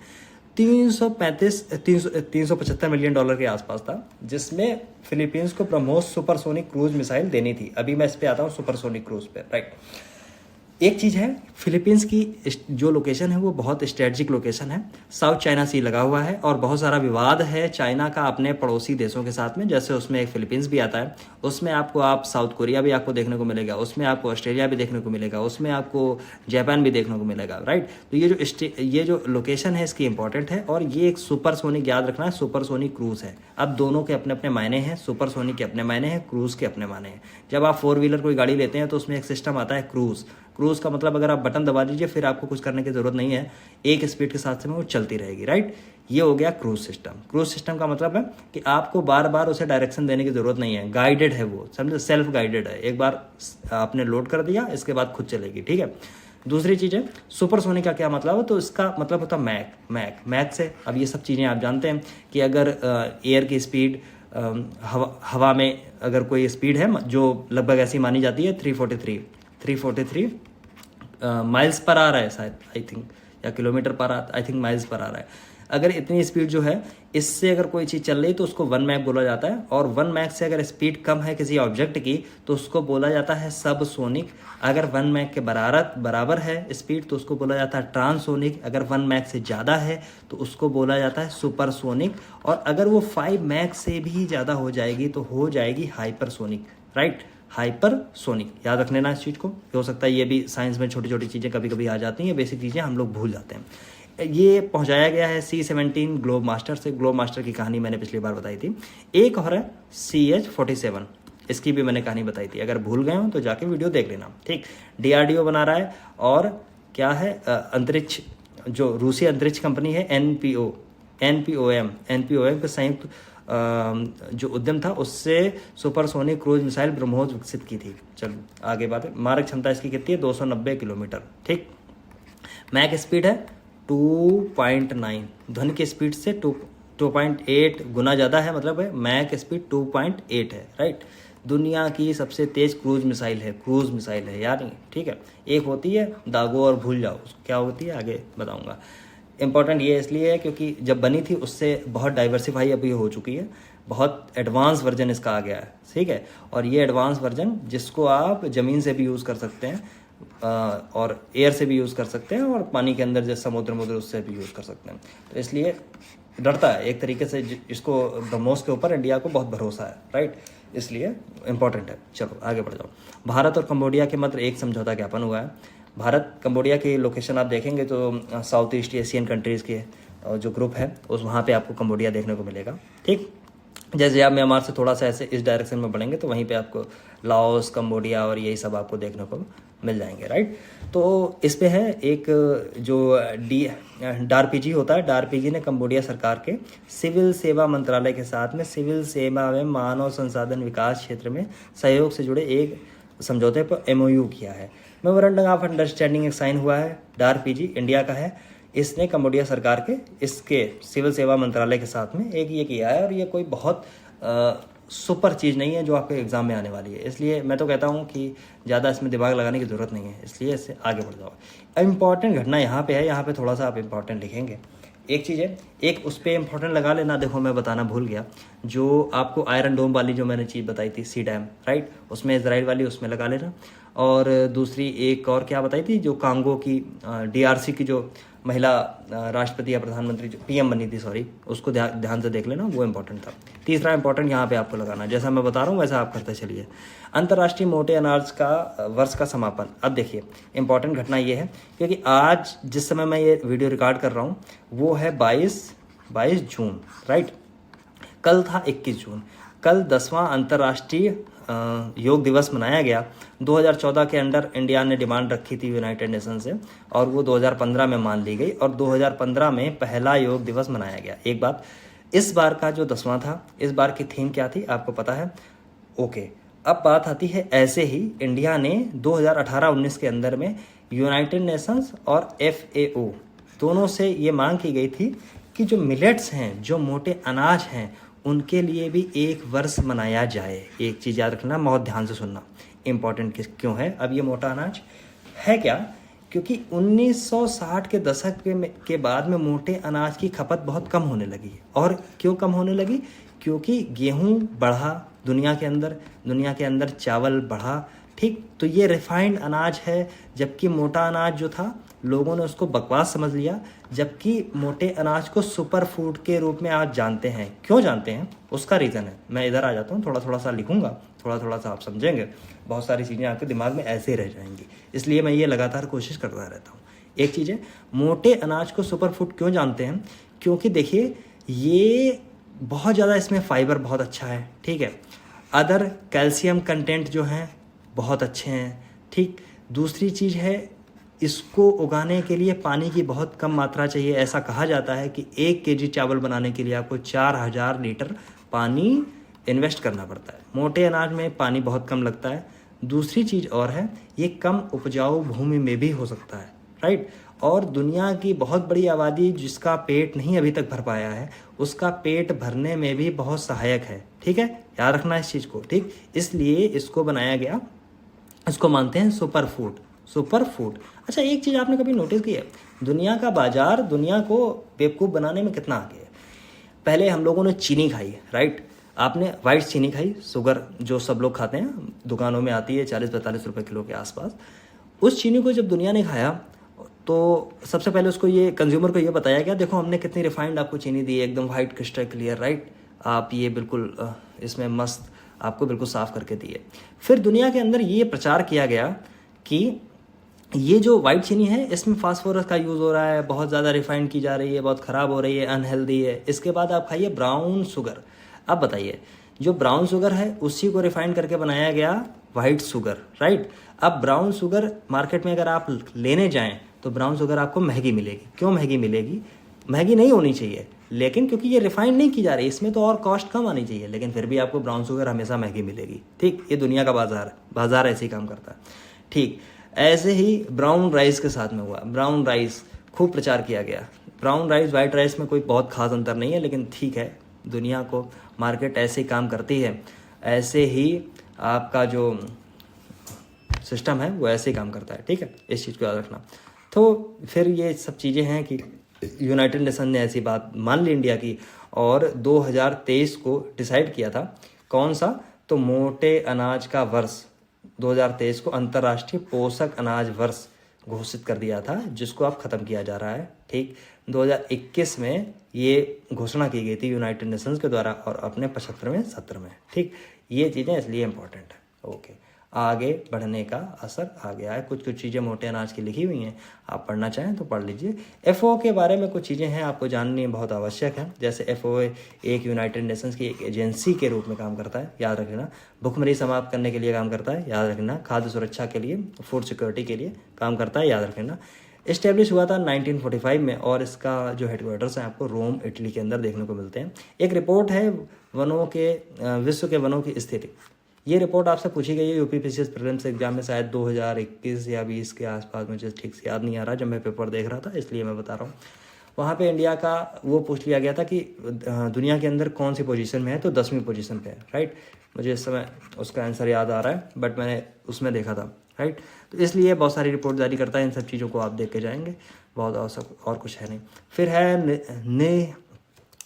375 मिलियन डॉलर के आसपास था, जिसमें फिलीपींस को ब्रह्मोस सुपरसोनिक क्रूज मिसाइल देनी थी। अभी मैं इस पे आता हूँ, सुपरसोनिक क्रूज पे, राइट। एक चीज़ है, फिलीपींस की जो लोकेशन है वो बहुत स्ट्रेटजिक लोकेशन है। साउथ चाइना सी लगा हुआ है और बहुत सारा विवाद है चाइना का अपने पड़ोसी देशों के साथ में, जैसे उसमें एक फिलीपींस भी आता है, उसमें आप साउथ कोरिया भी आपको देखने को मिलेगा, उसमें आपको ऑस्ट्रेलिया भी देखने को मिलेगा, उसमें आपको जापान भी देखने को मिलेगा, राइट। तो ये जो लोकेशन है इसकी इंपॉर्टेंट है। और ये एक सुपरसोनिक, याद रखना है, सुपरसोनिक क्रूज है। अब दोनों के अपने अपने मायने हैं, सुपरसोनिक के अपने मायने हैं, क्रूज के अपने मायने हैं। जब आप 4 व्हीलर कोई गाड़ी लेते हैं तो उसमें एक सिस्टम आता है क्रूज का मतलब अगर आप बटन दबा दीजिए फिर आपको कुछ करने की जरूरत नहीं है, एक स्पीड के साथ में वो चलती रहेगी, राइट। ये हो गया क्रूज सिस्टम। क्रूज सिस्टम का मतलब है कि आपको बार बार उसे डायरेक्शन देने की जरूरत नहीं है, गाइडेड है वो, समझे, सेल्फ गाइडेड है। एक बार आपने लोड कर दिया, इसके बाद खुद चलेगी, ठीक है। दूसरी चीज़ है सुपरसोनिक का क्या मतलब है, तो इसका मतलब होता है मैक से। अब ये सब चीज़ें आप जानते हैं कि अगर एयर की स्पीड हवा में अगर कोई स्पीड है जो लगभग ऐसी मानी जाती है 343 माइल्स पर आ रहा है शायद, आई थिंक, या किलोमीटर पर आई थिंक माइल्स पर आ रहा है। अगर इतनी स्पीड जो है इससे अगर कोई चीज़ चल रही तो उसको 1 मैक बोला जाता है। और 1 मैक से अगर स्पीड कम है किसी ऑब्जेक्ट की तो उसको बोला जाता है सबसोनिक। अगर 1 मैक के बराबर है स्पीड तो उसको बोला जाता है ट्रांसोनिक। अगर 1 मैक से ज़्यादा है तो उसको बोला जाता है सुपरसोनिक। और अगर वो 5 मैक से भी ज़्यादा हो जाएगी तो हो जाएगी हाइपरसोनिक, राइट, हाइपरसोनिक। याद रख लेना इस चीज़ को। हो सकता है ये भी साइंस में छोटी छोटी चीज़ें कभी कभी आ जाती हैं, बेसिक चीज़ें हम लोग भूल जाते हैं। ये पहुंचाया गया है C-17 ग्लोब मास्टर से। ग्लोब मास्टर की कहानी मैंने पिछली बार बताई थी। एक और है CH-47, इसकी भी मैंने कहानी बताई थी। अगर भूल गए हो तो जाके वीडियो देख लेना, ठीक। DRDO बना रहा है। और क्या है, अंतरिक्ष, जो रूसी अंतरिक्ष कंपनी है NPOM के संयुक्त जो उद्यम था उससे सुपरसोनिक क्रूज मिसाइल ब्रह्मोस विकसित की थी। चलो आगे बात है। मारक क्षमता इसकी कितनी है, 290 किलोमीटर, ठीक। मैक स्पीड है 2.9, ध्वनि की स्पीड से 2.8 गुना ज़्यादा है, मतलब है मैक स्पीड 2.8 है, राइट। दुनिया की सबसे तेज़ क्रूज मिसाइल है यार, ठीक है। एक होती है दागो और भूल जाओ, क्या होती है आगे बताऊंगा। इम्पॉर्टेंट ये इसलिए है क्योंकि जब बनी थी उससे बहुत डाइवर्सिफाई अभी हो चुकी है। बहुत एडवांस वर्जन इसका आ गया है, ठीक है। और ये एडवांस वर्जन जिसको आप ज़मीन से भी यूज़ कर सकते हैं और एयर से भी यूज़ कर सकते हैं और पानी के अंदर जैसे समुद्र उससे भी यूज़ कर सकते हैं। तो इसलिए डरता है एक तरीके से, इसको ब्रह्मोस के ऊपर इंडिया को बहुत भरोसा है, राइट, इसलिए इम्पॉर्टेंट है। चलो आगे बढ़ जाओ। भारत और कंबोडिया के मध्य एक समझौता ज्ञापन हुआ है। भारत कंबोडिया की लोकेशन आप देखेंगे तो साउथ ईस्ट एशियन कंट्रीज़ के जो ग्रुप है उस वहाँ पे आपको कंबोडिया देखने को मिलेगा, ठीक। जैसे आप म्यांमार से थोड़ा सा ऐसे इस डायरेक्शन में बढ़ेंगे तो वहीं पे आपको लाओस, कंबोडिया और यही सब आपको देखने को मिल जाएंगे, राइट। तो इस पे है एक जो DARPG होता है, DARPG ने कंबोडिया सरकार के सिविल सेवा मंत्रालय के साथ में सिविल सेवा में मानव संसाधन विकास क्षेत्र में सहयोग से जुड़े एक समझौते पर MOU किया है। मेमोरेंडम ऑफ अंडरस्टैंडिंग साइन हुआ है। DARPG इंडिया का है। इसने कंबोडिया सरकार के इसके सिविल सेवा मंत्रालय के साथ में एक ये किया है और ये कोई बहुत सुपर चीज़ नहीं है जो आपके एग्जाम में आने वाली है। इसलिए मैं तो कहता हूँ कि ज़्यादा इसमें दिमाग लगाने की ज़रूरत नहीं है, इसलिए इससे आगे बढ़ जाओ। इम्पॉर्टेंट घटना यहाँ पे है, यहाँ पे थोड़ा सा आप इम्पॉर्टेंट लिखेंगे। एक चीज़ है, एक उस पर इम्पोर्टेंट लगा लेना। देखो मैं बताना भूल गया, जो आपको आयरन डोम वाली जो मैंने चीज़ बताई थी, सी डैम, राइट, उसमें इजराइल वाली उसमें लगा लेना। और दूसरी एक और क्या बताई थी, जो कांगो की DRC की जो महिला राष्ट्रपति या प्रधानमंत्री जो PM बनी थी, सॉरी, उसको ध्यान से देख लेना, वो इंपॉर्टेंट था। तीसरा इंपॉर्टेंट यहाँ पे आपको लगाना, जैसा मैं बता रहा हूँ वैसा आप करते चलिए। अंतर्राष्ट्रीय मोटे अनाज का वर्ष का समापन। अब देखिए इंपॉर्टेंट घटना ये है क्योंकि आज जिस समय मैं ये वीडियो रिकॉर्ड कर रहा हूँ वो है 22 जून, राइट। कल था 21 जून। कल 10वां अंतर्राष्ट्रीय योग दिवस मनाया गया। 2014 के अंडर इंडिया ने डिमांड रखी थी यूनाइटेड नेशन से और वो 2015 में मान ली गई और 2015 में पहला योग दिवस मनाया गया। एक बात, इस बार का जो 10वां था, इस बार की थीम क्या थी आपको पता है? ओके, अब बात आती है ऐसे ही इंडिया ने 2018-19 के अंदर में यूनाइटेड नेशंस और FAO दोनों से ये मांग की गई थी कि जो मिलेट्स हैं, जो मोटे अनाज हैं, उनके लिए भी एक वर्ष मनाया जाए। एक चीज़ याद रखना, बहुत ध्यान से सुनना, इम्पॉर्टेंट क्यों है। अब ये मोटा अनाज है क्या? क्योंकि 1960 के दशक के बाद में मोटे अनाज की खपत बहुत कम होने लगी। और क्यों कम होने लगी? क्योंकि गेहूं बढ़ा दुनिया के अंदर चावल बढ़ा, ठीक। तो ये रिफाइंड अनाज है, जबकि मोटा अनाज जो था लोगों ने उसको बकवास समझ लिया, जबकि मोटे अनाज को सुपर फूड के रूप में आज जानते हैं। क्यों जानते हैं? उसका रीज़न है, मैं इधर आ जाता हूँ, थोड़ा सा लिखूंगा, थोड़ा सा आप समझेंगे, बहुत सारी चीज़ें आपके दिमाग में ऐसे ही रह जाएंगी। इसलिए मैं ये लगातार कोशिश करता रहता हूँ। एक चीज़ है, मोटे अनाज को सुपर फूड क्यों जानते हैं? क्योंकि देखिए ये बहुत ज़्यादा, इसमें फाइबर बहुत अच्छा है, ठीक है। अदर कैल्शियम कंटेंट जो हैं बहुत अच्छे हैं, ठीक। दूसरी चीज़ है, इसको उगाने के लिए पानी की बहुत कम मात्रा चाहिए। ऐसा कहा जाता है कि 1 kg चावल बनाने के लिए आपको 4000 लीटर पानी इन्वेस्ट करना पड़ता है। मोटे अनाज में पानी बहुत कम लगता है। दूसरी चीज़ और है, ये कम उपजाऊ भूमि में भी हो सकता है, राइट। और दुनिया की बहुत बड़ी आबादी जिसका पेट नहीं अभी तक भर पाया है, उसका पेट भरने में भी बहुत सहायक है, ठीक है। याद रखना इस चीज़ को, ठीक। इसलिए इसको बनाया गया, इसको मानते हैं सुपर फूड। अच्छा, एक चीज़ आपने कभी नोटिस की है, दुनिया का बाजार दुनिया को बेवकूफ़ बनाने में कितना आगे है। पहले हम लोगों ने चीनी खाई, राइट। आपने वाइट चीनी खाई, शुगर जो सब लोग खाते हैं, दुकानों में आती है 40-45 रुपए किलो के आसपास। उस चीनी को जब दुनिया ने खाया तो सबसे पहले उसको ये कंज्यूमर को ये बताया गया, देखो हमने कितनी रिफाइंड आपको चीनी दी है, एकदम वाइट क्रिस्टल क्लियर, राइट। आप ये बिल्कुल इसमें मस्त आपको बिल्कुल साफ करके दी है। फिर दुनिया के अंदर ये प्रचार किया गया कि ये जो वाइट चीनी है इसमें फास्फोरस का यूज़ हो रहा है, बहुत ज़्यादा रिफाइंड की जा रही है, बहुत ख़राब हो रही है, अनहेल्दी है। इसके बाद आप खाइए ब्राउन शुगर। अब बताइए, जो ब्राउन शुगर है उसी को रिफाइंड करके बनाया गया वाइट शुगर, राइट। अब ब्राउन शुगर मार्केट में अगर आप लेने जाएं तो ब्राउन शुगर आपको महंगी मिलेगी। क्यों महंगी मिलेगी? महंगी नहीं होनी चाहिए, लेकिन क्योंकि ये रिफाइंड नहीं की जा रही, इसमें तो और कॉस्ट कम आनी चाहिए, लेकिन फिर भी आपको ब्राउन शुगर हमेशा महंगी मिलेगी, ठीक। ये दुनिया का बाजार ऐसे ही काम करता है, ठीक। ऐसे ही ब्राउन राइस के साथ में हुआ। ब्राउन राइस खूब प्रचार किया गया। ब्राउन राइस वाइट राइस में कोई बहुत खास अंतर नहीं है, लेकिन ठीक है, दुनिया को मार्केट ऐसे ही काम करती है, ऐसे ही आपका जो सिस्टम है वो ऐसे ही काम करता है, ठीक है। इस चीज़ को याद रखना। तो फिर ये सब चीज़ें हैं कि यूनाइटेड नेशन ने ऐसी बात मान ली इंडिया की, और 2023 को डिसाइड किया था। कौन सा? तो मोटे अनाज का वर्ष 2023 को अंतर्राष्ट्रीय पोषक अनाज वर्ष घोषित कर दिया था, जिसको अब ख़त्म किया जा रहा है। ठीक, 2021 में ये घोषणा की गई थी यूनाइटेड नेशंस के द्वारा और अपने 75वें सत्र में। ठीक, ये चीज़ें इसलिए इम्पोर्टेंट है। ओके, आगे बढ़ने का असर आ गया है। कुछ कुछ चीज़ें मोटे अनाज की लिखी हुई हैं, आप पढ़ना चाहें तो पढ़ लीजिए। FAO के बारे में कुछ चीज़ें हैं आपको जाननी बहुत आवश्यक है। जैसे FAO एक यूनाइटेड नेशंस की एक एजेंसी के रूप में काम करता है, याद रखना। भुखमरी समाप्त करने के लिए काम करता है, याद रखना। खाद्य सुरक्षा के लिए, फूड सिक्योरिटी के लिए काम करता है, याद रखना। इस्टेब्लिश हुआ था 1945 में और इसका जो हेडक्वार्टर्स है आपको रोम, इटली के अंदर देखने को मिलते हैं। एक रिपोर्ट है वनों के विश्व के वनों की स्थिति। ये रिपोर्ट आपसे पूछी गई है UPPCS प्रीलिम्स एग्जाम में, शायद 2021 या 20 के आसपास, मुझे ठीक से याद नहीं आ रहा जब मैं पेपर देख रहा था, इसलिए मैं बता रहा हूँ। वहाँ पे इंडिया का वो पूछ लिया गया था कि दुनिया के अंदर कौन सी पोजीशन में है, तो 10वीं पोजीशन पे है। राइट, मुझे इस समय उसका आंसर याद आ रहा है, बट मैंने उसमें देखा था। राइट, तो इसलिए बहुत सारी रिपोर्ट जारी करता है। इन सब चीज़ों को आप देख के जाएंगे, बहुत आवश्यक और कुछ है नहीं। फिर है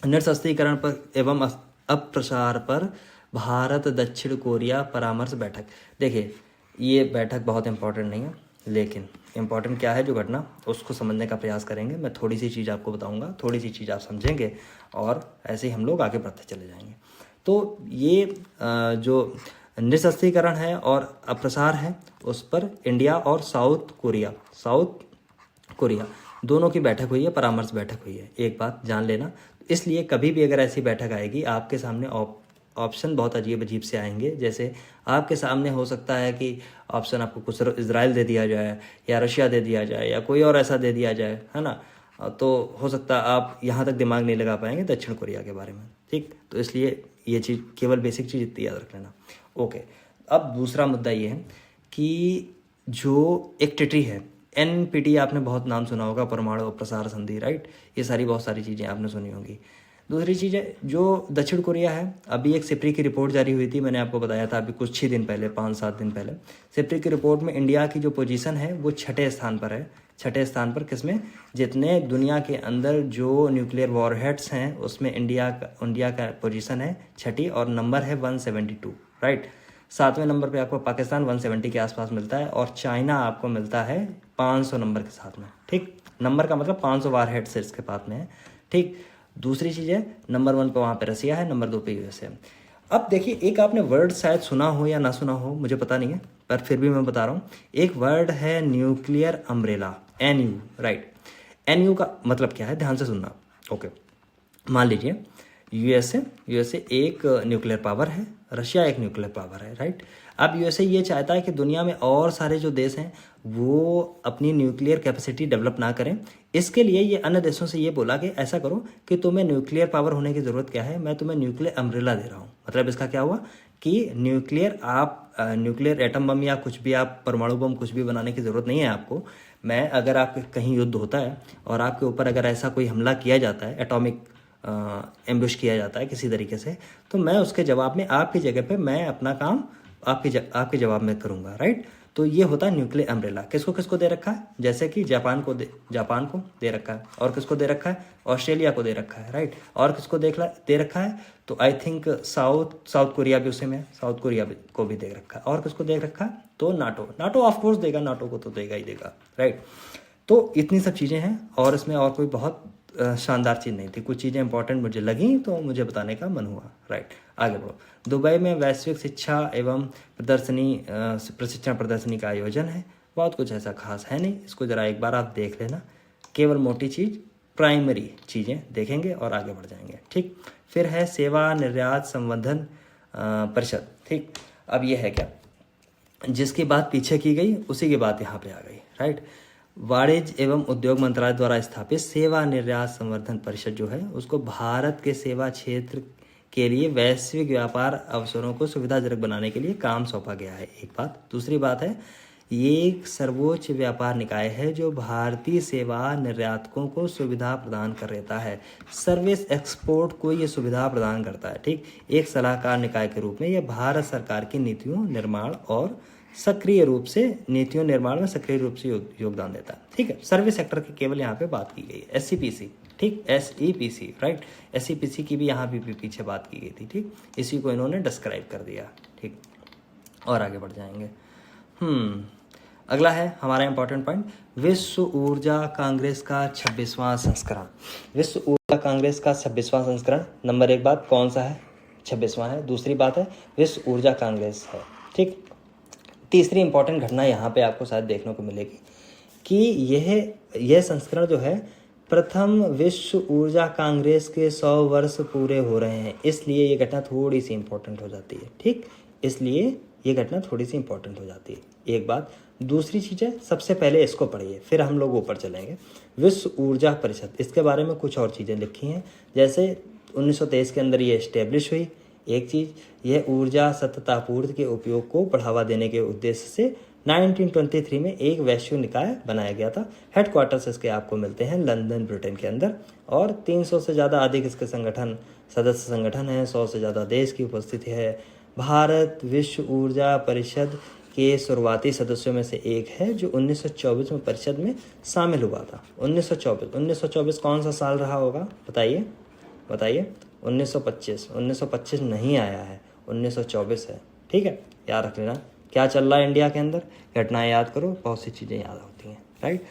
निरस्त्रीकरण पर एवं अप्रसार पर भारत दक्षिण कोरिया परामर्श बैठक। देखिए, ये बैठक बहुत इंपॉर्टेंट नहीं है, लेकिन इम्पॉर्टेंट क्या है जो घटना, उसको समझने का प्रयास करेंगे। मैं थोड़ी सी चीज़ आपको बताऊंगा, थोड़ी सी चीज़ आप समझेंगे और ऐसे ही हम लोग आगे बढ़ते चले जाएंगे। तो ये जो निरस्त्रीकरण है और अप्रसार है, उस पर इंडिया और साउथ कोरिया दोनों की बैठक हुई है, परामर्श बैठक हुई है। एक बात जान लेना, इसलिए कभी भी अगर ऐसी बैठक आएगी, आपके सामने ऑप्शन बहुत अजीब अजीब से आएंगे। जैसे आपके सामने हो सकता है कि ऑप्शन आपको कुछ इजराइल दे दिया जाए या रशिया दे दिया जाए या कोई और ऐसा दे दिया जाए, है ना। तो हो सकता है आप यहाँ तक दिमाग नहीं लगा पाएंगे दक्षिण कोरिया के बारे में। ठीक, तो इसलिए ये चीज़, केवल बेसिक चीज़ इतनी याद रख लेना। ओके, अब दूसरा मुद्दा ये है कि जो एक ट्रीटी है NPT, आपने बहुत नाम सुना होगा, परमाणु अप्रसार संधि। राइट, ये बहुत सारी चीज़ें आपने सुनी होंगी। दूसरी चीज़ है जो दक्षिण कोरिया है, अभी एक सिप्री की रिपोर्ट जारी हुई थी, मैंने आपको बताया था अभी कुछ 6 दिन पहले, 5-7 दिन पहले। सिप्री की रिपोर्ट में इंडिया की जो पोजीशन है वो 6ठे स्थान पर है। 6ठे स्थान पर किसमें? जितने दुनिया के अंदर जो न्यूक्लियर वॉरहेड्स हैं उसमें इंडिया का पोजीशन है 6ठी और नंबर है 172। राइट, 7वें नंबर पे आपको पाकिस्तान 170 के आसपास मिलता है और चाइना आपको मिलता है 500 नंबर के साथ में। ठीक, नंबर का मतलब 500 वॉरहेड्स इसके पास में है। ठीक, दूसरी चीज़ है नंबर 1 पे वहाँ पे रसिया है, नंबर 2 पे USA है। अब देखिए, एक आपने वर्ड शायद सुना हो या ना सुना हो, मुझे पता नहीं है, पर फिर भी मैं बता रहा हूँ। एक वर्ड है nuclear umbrella, NU। Right, NU का मतलब क्या है, ध्यान से सुनना। ओके, मान लीजिए USA एक न्यूक्लियर पावर है, रशिया एक न्यूक्लियर पावर है। राइट, अब USA ये चाहता है कि दुनिया में और सारे जो देश हैं वो अपनी न्यूक्लियर कैपेसिटी डेवलप ना करें। इसके लिए ये अन्य देशों से ये बोला कि ऐसा करो कि तुम्हें न्यूक्लियर पावर होने की ज़रूरत क्या है, मैं तुम्हें न्यूक्लियर अम्ब्रेला दे रहा हूँ। मतलब इसका क्या हुआ कि न्यूक्लियर एटम बम या कुछ भी, आप परमाणु बम कुछ भी बनाने की ज़रूरत नहीं है आपको। मैं अगर आपके कहीं युद्ध होता है और आपके ऊपर अगर ऐसा कोई हमला किया जाता है, एटॉमिक एम्बुश किया जाता है किसी तरीके से, तो मैं उसके जवाब में आपकी जगह पे मैं अपना काम आपके जवाब में करूँगा। राइट, तो ये होता है न्यूक्लियर अम्ब्रेला। किसको किसको दे रखा है? जैसे कि जापान को दे रखा है, और किसको दे रखा है? ऑस्ट्रेलिया को दे रखा है। राइट, और किसको दे रखा है? तो आई थिंक साउथ कोरिया भी उसी में है, साउथ कोरिया को भी दे रखा है। और किसको दे रखा है? तो नाटो ऑफकोर्स देगा, नाटो को तो देगा ही देगा। राइट, तो इतनी सब चीज़ें हैं और इसमें और कोई बहुत शानदार चीज़ नहीं थी। कुछ चीज़ें इंपॉर्टेंट मुझे लगी तो मुझे बताने का मन हुआ। राइट, आगे बढ़ो। दुबई में वैश्विक शिक्षा एवं प्रशिक्षण प्रदर्शनी का आयोजन है। बहुत कुछ ऐसा खास है नहीं, इसको ज़रा एक बार आप देख लेना। केवल मोटी चीज़, प्राइमरी चीज़ें देखेंगे और आगे बढ़ जाएंगे। ठीक, फिर है सेवा निर्यात संवर्धन परिषद। ठीक, अब ये है क्या, जिसकी बात पीछे की गई उसी की बात यहाँ पे आ गई। राइट, वाणिज्य एवं उद्योग मंत्रालय द्वारा स्थापित सेवा निर्यात संवर्धन परिषद जो है, उसको भारत के सेवा क्षेत्र के लिए वैश्विक व्यापार अवसरों को सुविधाजनक बनाने के लिए काम सौंपा गया है। एक बात। दूसरी बात है, ये एक सर्वोच्च व्यापार निकाय है जो भारतीय सेवा निर्यातकों को सुविधा प्रदान कर देता है। सर्विस एक्सपोर्ट को ये सुविधा प्रदान करता है। ठीक, एक सलाहकार निकाय के रूप में यह भारत सरकार की नीतियों निर्माण में सक्रिय रूप से योगदान देता है। ठीक है, सर्विस सेक्टर की केवल यहाँ पे बात की गई है। SCPC ठीक, SEPC, राइट। SEPC की भी यहाँ भी पीछे बात की गई थी, ठीक, इसी को इन्होंने डिस्क्राइब कर दिया, ठीक। और आगे बढ़ जाएंगे। अगला है हमारा इंपॉर्टेंट पॉइंट, विश्व ऊर्जा कांग्रेस का 26वां संस्करण। विश्व ऊर्जा कांग्रेस का 26वां संस्करण, नंबर 1 बात कौन सा है, 26वां है। दूसरी बात है विश्व ऊर्जा कांग्रेस है, ठीक। तीसरी इंपॉर्टेंट घटना यहाँ पे आपको शायद देखने को मिलेगी कि यह संस्करण जो है, प्रथम विश्व ऊर्जा कांग्रेस के 100 वर्ष पूरे हो रहे हैं, इसलिए ये घटना थोड़ी सी इंपॉर्टेंट हो जाती है, ठीक। इसलिए ये घटना थोड़ी सी इंपॉर्टेंट हो जाती है, एक बात। दूसरी चीज़ है, सबसे पहले इसको पढ़िए, फिर हम लोग ऊपर चलेंगे। विश्व ऊर्जा परिषद, इसके बारे में कुछ और चीज़ें लिखी हैं, जैसे 1923 के अंदर ये इस्टेब्लिश हुई। एक चीज़, यह ऊर्जा सततापूर्ति के उपयोग को बढ़ावा देने के उद्देश्य से 1923 में एक वैश्विक निकाय बनाया गया था। हेडक्वार्टर्स इसके आपको मिलते हैं लंदन, ब्रिटेन के अंदर, और 300 से ज़्यादा अधिक इसके सदस्य संगठन हैं, 100 से ज़्यादा देश की उपस्थिति है। भारत विश्व ऊर्जा परिषद के शुरुआती सदस्यों में से एक है, जो 1924 में परिषद में शामिल हुआ था। 1924 कौन सा साल रहा होगा, बताइए 1925 नहीं आया है, 1924 है, ठीक है, याद रख लेना। क्या चल रहा है इंडिया के अंदर, घटनाएं याद करो, बहुत सी चीज़ें याद होती हैं, राइट।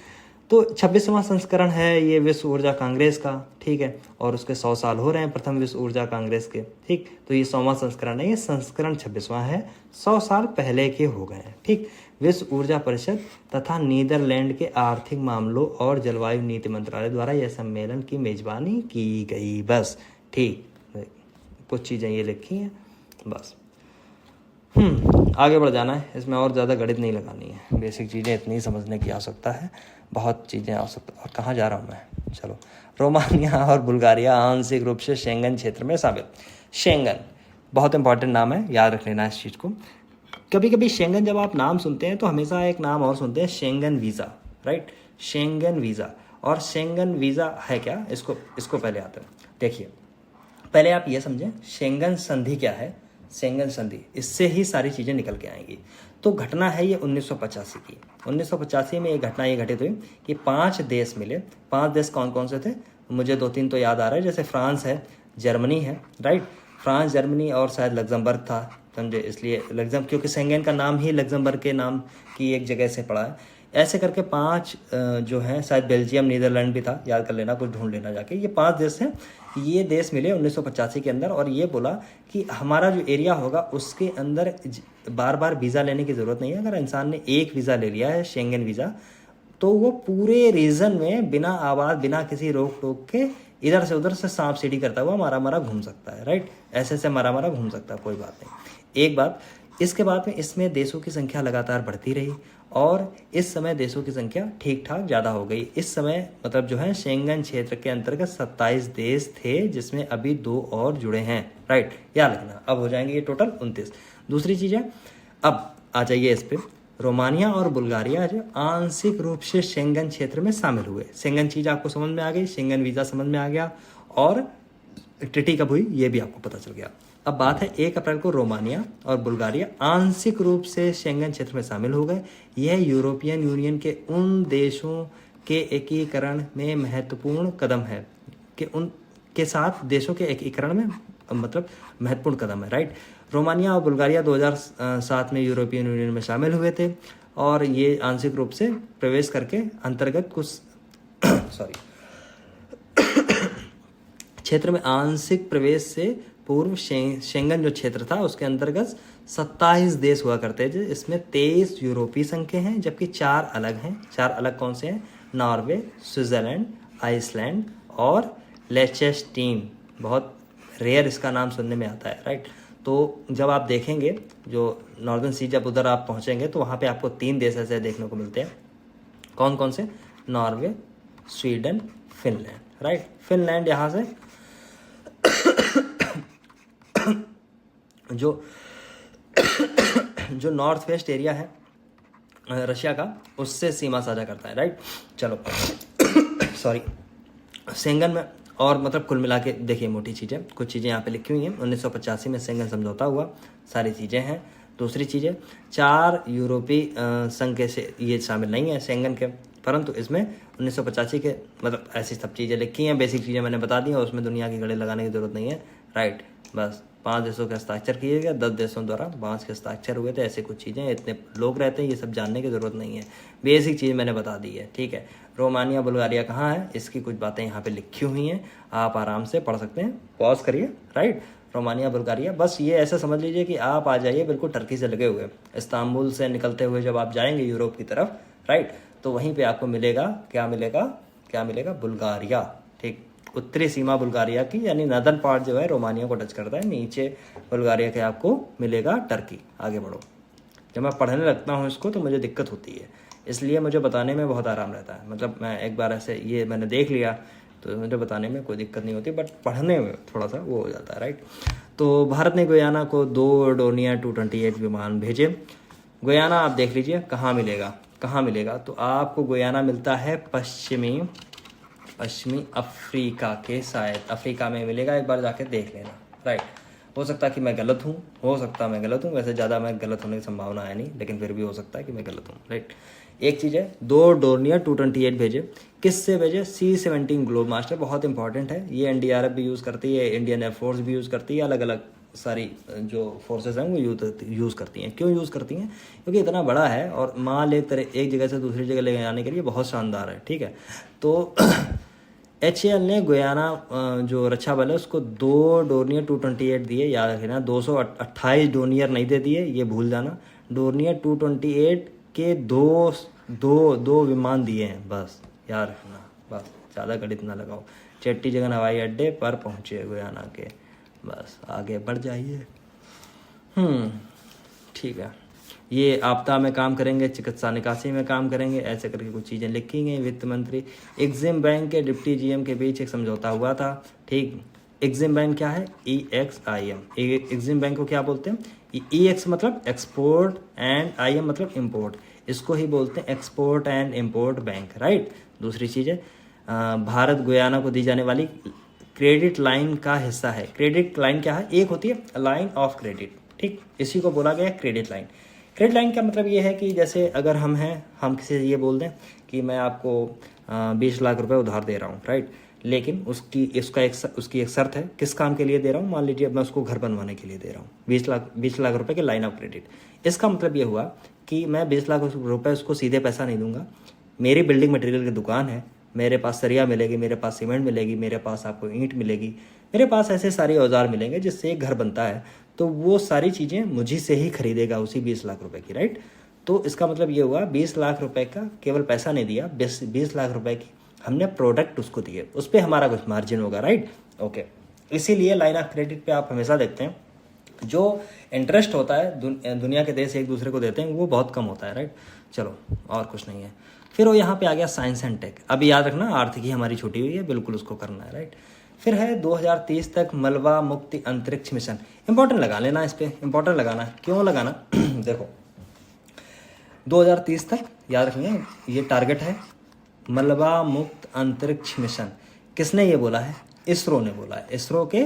तो 26वां संस्करण है ये विश्व ऊर्जा कांग्रेस का, ठीक है, और उसके 100 साल हो रहे हैं प्रथम विश्व ऊर्जा कांग्रेस के, ठीक। तो ये 100वां संस्करण है, ये संस्करण 26वां है, 100 साल पहले के हो गए हैं, ठीक। विश्व ऊर्जा परिषद तथा नीदरलैंड के आर्थिक मामलों और जलवायु नीति मंत्रालय द्वारा यह सम्मेलन की मेजबानी की गई, बस, ठीक। कुछ चीज़ें ये लिखी हैं, बस। आगे बढ़ जाना है, इसमें और ज़्यादा गणित नहीं लगानी है, बेसिक चीज़ें इतनी समझने की आवश्यकता है, बहुत चीज़ें आवश्यकता। और कहाँ जा रहा हूँ मैं, चलो। रोमानिया और बुल्गारिया आंशिक रूप से शेंगन क्षेत्र में शामिल। शेंगन बहुत इंपॉर्टेंट नाम है, याद रख लेना इस चीज़ को। कभी कभी शेंगन जब आप नाम सुनते हैं तो हमेशा एक नाम और सुनते हैं, Schengen visa, right, Schengen visa. और शेंगन वीज़ा है क्या, इसको पहले आते हैं, देखिए। पहले आप ये समझें शेंगन संधि क्या है। शेंगन संधि, इससे ही सारी चीज़ें निकल के आएंगी। तो घटना है ये 1985 की। 1985 में एक घटना ये घटित हुई कि 5 देश मिले। 5 देश कौन कौन से थे, मुझे 2-3 तो याद आ रहा है, जैसे फ्रांस है, जर्मनी है, राइट, फ्रांस, जर्मनी, और शायद लग्जमबर्ग था, समझे, इसलिए क्योंकि शेंगन का नाम ही लग्जमबर्ग के नाम की एक जगह से पड़ा है। ऐसे करके 5 जो हैं, शायद बेल्जियम, नीदरलैंड भी था, याद कर लेना, कुछ ढूंढ लेना जाके। ये 5 देश हैं, ये देश मिले 1985 के अंदर, और ये बोला कि हमारा जो एरिया होगा उसके अंदर बार बार वीज़ा लेने की ज़रूरत नहीं है। अगर इंसान ने एक वीज़ा ले लिया है, शेंगन वीज़ा, तो वो पूरे रीजन में बिना आवाज़, बिना किसी रोक टोक के इधर से उधर से सांप सीढ़ी करता हुआ मारा घूम सकता है, राइट, ऐसे मारा घूम सकता है, कोई बात नहीं। एक बात, इसके बाद में इसमें देशों की संख्या लगातार बढ़ती रही, और इस समय देशों की संख्या ठीक ठाक ज़्यादा हो गई। इस समय मतलब जो है शेंगन क्षेत्र के अंतर्गत 27 देश थे, जिसमें अभी 2 और जुड़े हैं, राइट, याद रखना। अब हो जाएंगे ये टोटल 29। दूसरी चीज़ है, अब आ जाइए इस पर, रोमानिया और बुल्गारिया जो आंशिक रूप से शेंगन क्षेत्र में शामिल हुए। शेंगन चीज़ आपको समझ में आ गई, शेंगन वीज़ा समझ में आ गया, और ट्रीटी कब हुई ये भी आपको पता चल गया। अब बात है 1 अप्रैल को रोमानिया और बुल्गारिया आंशिक रूप से शेंगन क्षेत्र में शामिल हो गए। यह यूरोपियन यूनियन के उन देशों के एकीकरण में महत्वपूर्ण कदम है, कि उनके साथ देशों के एकीकरण में मतलब महत्वपूर्ण कदम है, राइट। रोमानिया और बुल्गारिया 2007 में यूरोपियन यूनियन में शामिल हुए थे, और ये आंशिक रूप से प्रवेश करके अंतर्गत कुछ क्षेत्र में आंशिक प्रवेश से पूर्व शेंगन जो क्षेत्र था उसके अंतर्गत 27 देश हुआ करते थे। इसमें 23 यूरोपीय संघ के हैं, जबकि 4 अलग हैं। 4 अलग कौन से हैं, नॉर्वे, स्विट्जरलैंड, आइसलैंड और लिechtenstein। बहुत रेयर इसका नाम सुनने में आता है, राइट। तो जब आप देखेंगे जो नॉर्दर्न सी, जब उधर आप पहुंचेंगे तो वहाँ पे आपको 3 देश ऐसे देखने को मिलते हैं। कौन कौन से, Norway, Sweden, Finland, right. Finland यहाँ से जो नॉर्थ वेस्ट एरिया है रशिया का, उससे सीमा साझा करता है, राइट। चलो सॉरी, शेंगन में और मतलब कुल मिला के देखिए मोटी चीज़ें, कुछ चीज़ें यहाँ पे लिखी हुई हैं। 1985 में शेंगन समझौता हुआ, सारी चीज़ें हैं। दूसरी चीज़ें, 4 यूरोपीय संघ के से ये शामिल नहीं है शेंगन के, परंतु इसमें 1985 के मतलब ऐसी सब चीज़ें लिखी हैं, बेसिक चीज़ें मैंने बता दी हैं, उसमें दुनिया के गले लगाने की ज़रूरत नहीं है, राइट। बस 5 देशों के हस्ताक्षर किए गए, 10 देशों द्वारा 5 के हस्ताक्षर हुए थे, ऐसे कुछ चीज़ें, इतने लोग रहते हैं, ये सब जानने की ज़रूरत नहीं है, बेसिक चीज़ मैंने बता दी है, ठीक है। रोमानिया बुल्गारिया कहाँ है, इसकी कुछ बातें यहाँ पे लिखी हुई हैं, आप आराम से पढ़ सकते हैं, पॉज करिए, राइट। रोमानिया बुल्गारिया, बस ये ऐसा समझ लीजिए कि आप आ जाइए बिल्कुल टर्की से लगे हुए, इस्तांबुल से निकलते हुए जब आप जाएंगे यूरोप की तरफ, राइट, तो वहीं पे आपको मिलेगा, क्या मिलेगा, बुल्गारिया, ठीक। उत्तरी सीमा बुल्गारिया की, यानी नदर्न पार्ट जो है रोमानिया को टच करता है, नीचे बुल्गारिया के आपको मिलेगा टर्की। आगे बढ़ो। जब मैं पढ़ने लगता हूँ इसको तो मुझे दिक्कत होती है, इसलिए मुझे बताने में बहुत आराम रहता है, मतलब मैं एक बार ऐसे ये मैंने देख लिया तो मुझे बताने में कोई दिक्कत नहीं होती, बट पढ़ने में थोड़ा सा वो हो जाता है, राइट। तो भारत ने गुयाना को 2 डोर्नियर 228 विमान भेजे। गुयाना आप देख लीजिए कहाँ मिलेगा, तो आपको गुयाना मिलता है पश्चिमी अफ्रीका के, शायद अफ्रीका में मिलेगा, एक बार जाके देख लेना, राइट। हो सकता है कि मैं गलत हूँ, वैसे ज़्यादा मैं गलत होने की संभावना है नहीं, लेकिन फिर भी हो सकता है कि मैं गलत हूँ, राइट। एक चीज़ है, 2 डोर्नियर 228 भेजे, किससे भेजे, C-17 ग्लोब मास्टर, बहुत इंपॉर्टेंट है ये, NDRF भी यूज़ करती है, इंडियन एयरफोर्स भी यूज़ करती है, अलग अलग सारी जो फोर्सेस हैं वो यूज़ करती हैं। क्यों यूज़ करती हैं, क्योंकि इतना बड़ा है और माल एक जगह से दूसरी जगह ले जाने के लिए बहुत शानदार है, ठीक है। तो HAL ने गुयाना जो रक्षा बल है उसको 2 डोर्नियर 228 दिए, याद रखना, 228 डोर्नियर नहीं दे दिए, ये भूल जाना, डोर्नियर 228 के दो विमान दिए हैं, बस याद रखना, बस ज़्यादा गणित ना लगाओ। चट्टीजगन हवाई अड्डे पर पहुँचे गुयाना के, बस आगे बढ़ जाइए। ठीक है, ये आपदा में काम करेंगे, चिकित्सा निकासी में काम करेंगे, ऐसे करके कुछ चीज़ें लिखी गई। वित्त मंत्री, एग्जिम बैंक के डिप्टी GM के बीच एक समझौता हुआ था, ठीक। एग्जिम बैंक क्या है, EXIM, एग्जिम बैंक को क्या बोलते हैं, EX मतलब एक्सपोर्ट एंड IM मतलब इम्पोर्ट, इसको ही बोलते हैं export and import bank, right. दूसरी चीज़ है, भारत गुयाना को दी जाने वाली क्रेडिट लाइन का हिस्सा है। क्रेडिट लाइन क्या है, एक होती है लाइन ऑफ क्रेडिट, ठीक, इसी को बोला गया क्रेडिट लाइन। क्रेडिट लाइन का मतलब ये है कि जैसे अगर हम किसी से ये बोल दें कि मैं आपको 20 लाख रुपए उधार दे रहा हूँ, राइट, लेकिन उसकी एक शर्त है, किस काम के लिए दे रहा हूँ, मान लीजिए मैं उसको घर बनवाने के लिए दे रहा हूँ, 20 लाख रुपए के लाइन ऑफ क्रेडिट। इसका मतलब ये हुआ कि मैं 20 लाख रुपए उसको सीधे पैसा नहीं दूंगा, मेरी बिल्डिंग मटेरियल की दुकान है, मेरे पास सरिया मिलेगी, मेरे पास सीमेंट मिलेगी, मेरे पास आपको ईंट मिलेगी, मेरे पास ऐसे सारे औजार मिलेंगे जिससे एक घर बनता है, तो वो सारी चीज़ें मुझी से ही खरीदेगा उसी 20 लाख रुपए की, राइट। तो इसका मतलब ये हुआ 20 लाख रुपए का केवल पैसा नहीं दिया, 20 लाख रुपए की हमने प्रोडक्ट उसको दिए, उस पर हमारा कुछ मार्जिन होगा, राइट, ओके। इसीलिए लाइन ऑफ क्रेडिट पे आप हमेशा देखते हैं जो इंटरेस्ट होता है दुनिया के देश एक दूसरे को देते हैं वो बहुत कम होता है, राइट। चलो और कुछ नहीं है, फिर वो यहाँ पे आ गया साइंस एंड टेक। अभी याद रखना आर्थिकी हमारी छुटी हुई है, बिल्कुल उसको करना है, राइट। फिर है 2030 तक मलबा मुक्ति अंतरिक्ष मिशन, इंपॉर्टेंट लगा लेना, इस पर इंपॉर्टेंट लगाना, क्यों लगाना देखो 2030 तक याद रखेंगे, ये टारगेट है मलबा मुक्त अंतरिक्ष मिशन। किसने ये बोला है, इसरो ने बोला है, इसरो के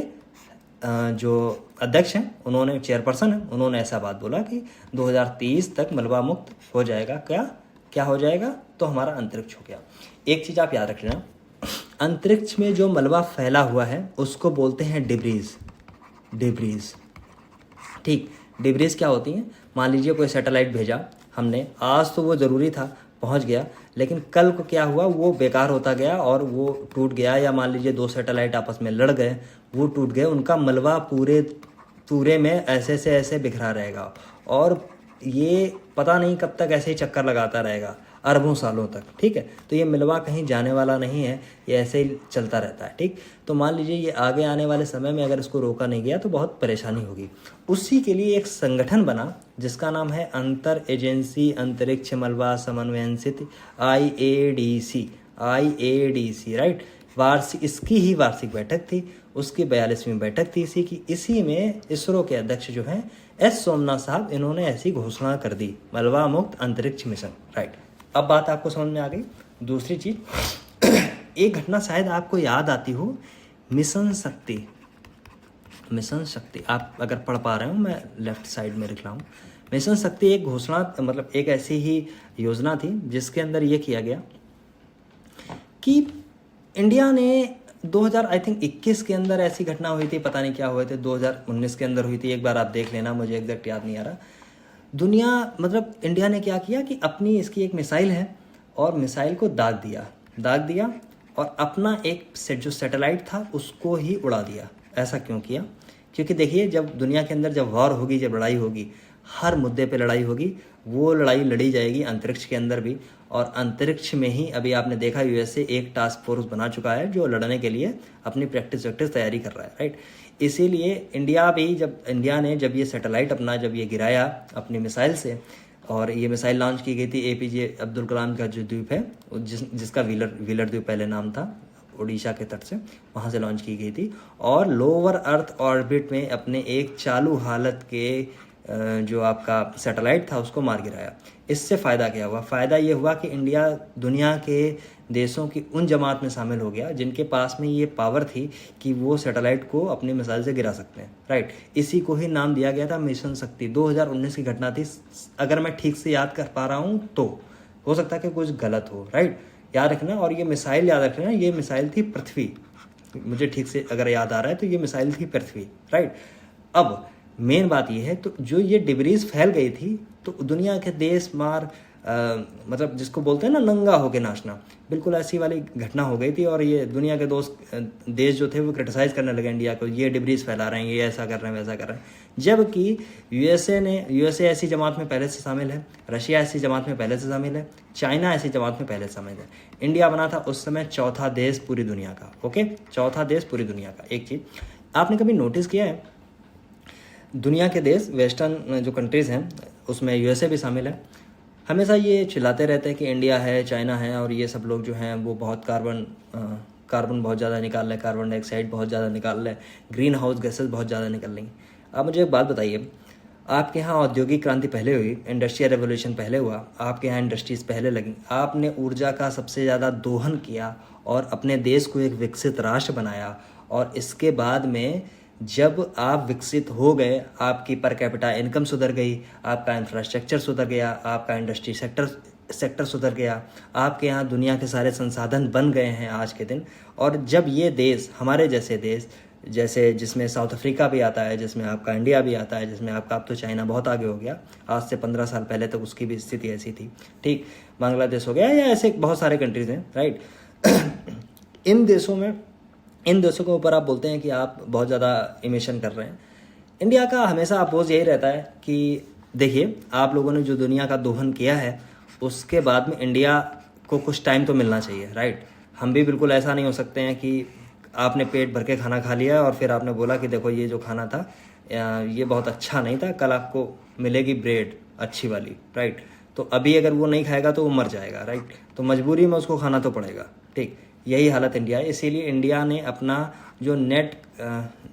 जो अध्यक्ष हैं उन्होंने, चेयरपर्सन हैं, उन्होंने ऐसा बात बोला कि 2030 तक मलबा मुक्त हो जाएगा, क्या हो जाएगा, तो हमारा अंतरिक्ष हो गया। एक चीज़ आप याद रख लेना, अंतरिक्ष में जो मलबा फैला हुआ है उसको बोलते हैं डिब्रीज, ठीक। डिब्रीज क्या होती हैं, मान लीजिए कोई सैटेलाइट भेजा हमने, आज तो वो ज़रूरी था, पहुंच गया, लेकिन कल को क्या हुआ, वो बेकार होता गया और वो टूट गया, या मान लीजिए 2 सैटेलाइट आपस में लड़ गए, वो टूट गए, उनका मलबा पूरे में ऐसे से ऐसे बिखरा रहेगा और ये पता नहीं कब तक ऐसे ही चक्कर लगाता रहेगा, अरबों सालों तक, ठीक है। तो ये मलबा कहीं जाने वाला नहीं है, ये ऐसे ही चलता रहता है, ठीक। तो मान लीजिए ये आगे आने वाले समय में अगर इसको रोका नहीं गया तो बहुत परेशानी होगी। उसी के लिए एक संगठन बना जिसका नाम है अंतर एजेंसी अंतरिक्ष मलबा समन्वयन समिति, IADC, राइट। इसकी ही वार्षिक बैठक थी, उसकी 42वीं बैठक थी इसी में इसरो के अध्यक्ष जो हैं S सोमनाथ साहब, इन्होंने ऐसी घोषणा कर दी, मलबा मुक्त अंतरिक्ष मिशन, राइट। अब बात आपको समझ में आ गई। दूसरी चीज, एक घटना शायद आपको याद आती हो, मिशन शक्ति, आप अगर पढ़ पा रहे हो, मैं लेफ्ट साइड में लिख रहा हूँ। मिशन शक्ति एक घोषणा, मतलब एक ऐसी ही योजना थी जिसके अंदर ये किया गया कि इंडिया ने 2000 आई थिंक 21 के अंदर ऐसी घटना हुई थी, पता नहीं क्या हुए थे, 2019 के अंदर हुई थी, एक बार आप देख लेना, मुझे एग्जैक्ट याद नहीं आ रहा। दुनिया मतलब इंडिया ने क्या किया कि अपनी इसकी एक मिसाइल है और मिसाइल को दाग दिया और अपना एक जो सैटेलाइट था उसको ही उड़ा दिया। ऐसा क्यों किया? क्योंकि देखिए, जब दुनिया के अंदर जब वॉर होगी, जब लड़ाई होगी, हर मुद्दे पे लड़ाई होगी, वो लड़ाई लड़ी जाएगी अंतरिक्ष के अंदर भी। और अंतरिक्ष में ही अभी आपने देखा यूएसए एक टास्क फोर्स बना चुका है जो लड़ने के लिए अपनी प्रैक्टिस तैयारी कर रहा है, राइट। इसीलिए इंडिया ने जब ये सैटेलाइट अपना जब ये गिराया अपनी मिसाइल से, और ये मिसाइल लॉन्च की गई थी एपीजे अब्दुल कलाम का जो द्वीप है, जिसका व्हीलर द्वीप पहले नाम था, उड़ीसा के तट से, वहाँ से लॉन्च की गई थी। और लोअर अर्थ ऑर्बिट में अपने एक चालू हालत के जो आपका सैटेलाइट था उसको मार गिराया। इससे फ़ायदा क्या हुआ? फ़ायदा ये हुआ कि इंडिया दुनिया के देशों की उन जमात में शामिल हो गया जिनके पास में ये पावर थी कि वो सैटेलाइट को अपनी मिसाइल से गिरा सकते हैं, राइट। इसी को ही नाम दिया गया था मिशन शक्ति। 2019 की घटना थी, अगर मैं ठीक से याद कर पा रहा हूँ तो, हो सकता है कि कुछ गलत हो, राइट। याद रखना। और ये मिसाइल याद रखना, ये मिसाइल थी पृथ्वी, मुझे ठीक से अगर याद आ रहा है तो ये मिसाइल थी पृथ्वी, राइट। अब मेन बात ये है, तो जो ये डिब्रीज फैल गई थी तो दुनिया के देश मतलब जिसको बोलते हैं ना नंगा होके नाचना, बिल्कुल ऐसी वाली घटना हो गई थी। और ये दुनिया के देश जो थे वो क्रिटिसाइज़ करने लगे इंडिया को, ये डिब्रीज फैला रहे हैं, ये ऐसा कर रहे हैं, वैसा कर रहे हैं। जबकि यूएसए ऐसी जमात में पहले से शामिल है, रशिया ऐसी जमात में पहले से शामिल है, चाइना ऐसी जमात में पहले से शामिल है। इंडिया बना था उस समय चौथा देश पूरी दुनिया का, ओके, चौथा देश पूरी दुनिया का। एक चीज़ आपने कभी नोटिस किया है, दुनिया के देश वेस्टर्न जो कंट्रीज़ हैं उसमें यूएसए भी शामिल है, हमेशा ये चिल्लाते रहते हैं कि इंडिया है, चाइना है, और ये सब लोग जो हैं वो बहुत कार्बन बहुत ज़्यादा निकाल रहे हैं, कार्बन डाइऑक्साइड बहुत ज़्यादा निकाल रहे हैं, ग्रीन हाउस गैसेज बहुत ज़्यादा निकल रही हैं। आप मुझे एक बात बताइए, आपके यहाँ औद्योगिक क्रांति पहले हुई, इंडस्ट्रियल रेवोल्यूशन पहले हुआ, आपके यहाँ इंडस्ट्रीज़ पहले लगी, आपने ऊर्जा का सबसे ज़्यादा दोहन किया और अपने देश को एक विकसित राष्ट्र बनाया, और इसके बाद में जब आप विकसित हो गए, आपकी पर कैपिटा इनकम सुधर गई, आपका इंफ्रास्ट्रक्चर सुधर गया, आपका इंडस्ट्री सेक्टर सुधर गया, आपके यहाँ दुनिया के सारे संसाधन बन गए हैं आज के दिन। और जब ये देश, हमारे जैसे देश, जैसे जिसमें साउथ अफ्रीका भी आता है, जिसमें आपका इंडिया भी आता है, जिसमें आपका, अब तो चाइना बहुत आगे हो गया, आज से 15 साल पहले तक उसकी भी स्थिति ऐसी थी, ठीक, बांग्लादेश हो गया, या ऐसे बहुत सारे कंट्रीज़ हैं, राइट। इन देशों के ऊपर आप बोलते हैं कि आप बहुत ज़्यादा इमिशन कर रहे हैं। इंडिया का हमेशा अपोज यही रहता है कि देखिए, आप लोगों ने जो दुनिया का दोहन किया है उसके बाद में इंडिया को कुछ टाइम तो मिलना चाहिए, राइट। हम भी बिल्कुल ऐसा नहीं हो सकते हैं कि आपने पेट भर के खाना खा लिया और फिर आपने बोला कि देखो ये जो खाना था ये बहुत अच्छा नहीं था, कल आपको मिलेगी ब्रेड अच्छी वाली, राइट। तो अभी अगर वो नहीं खाएगा तो वो मर जाएगा, राइट। तो मजबूरी में उसको खाना तो पड़ेगा, ठीक। यही हालत इंडिया है। इसीलिए इंडिया ने अपना जो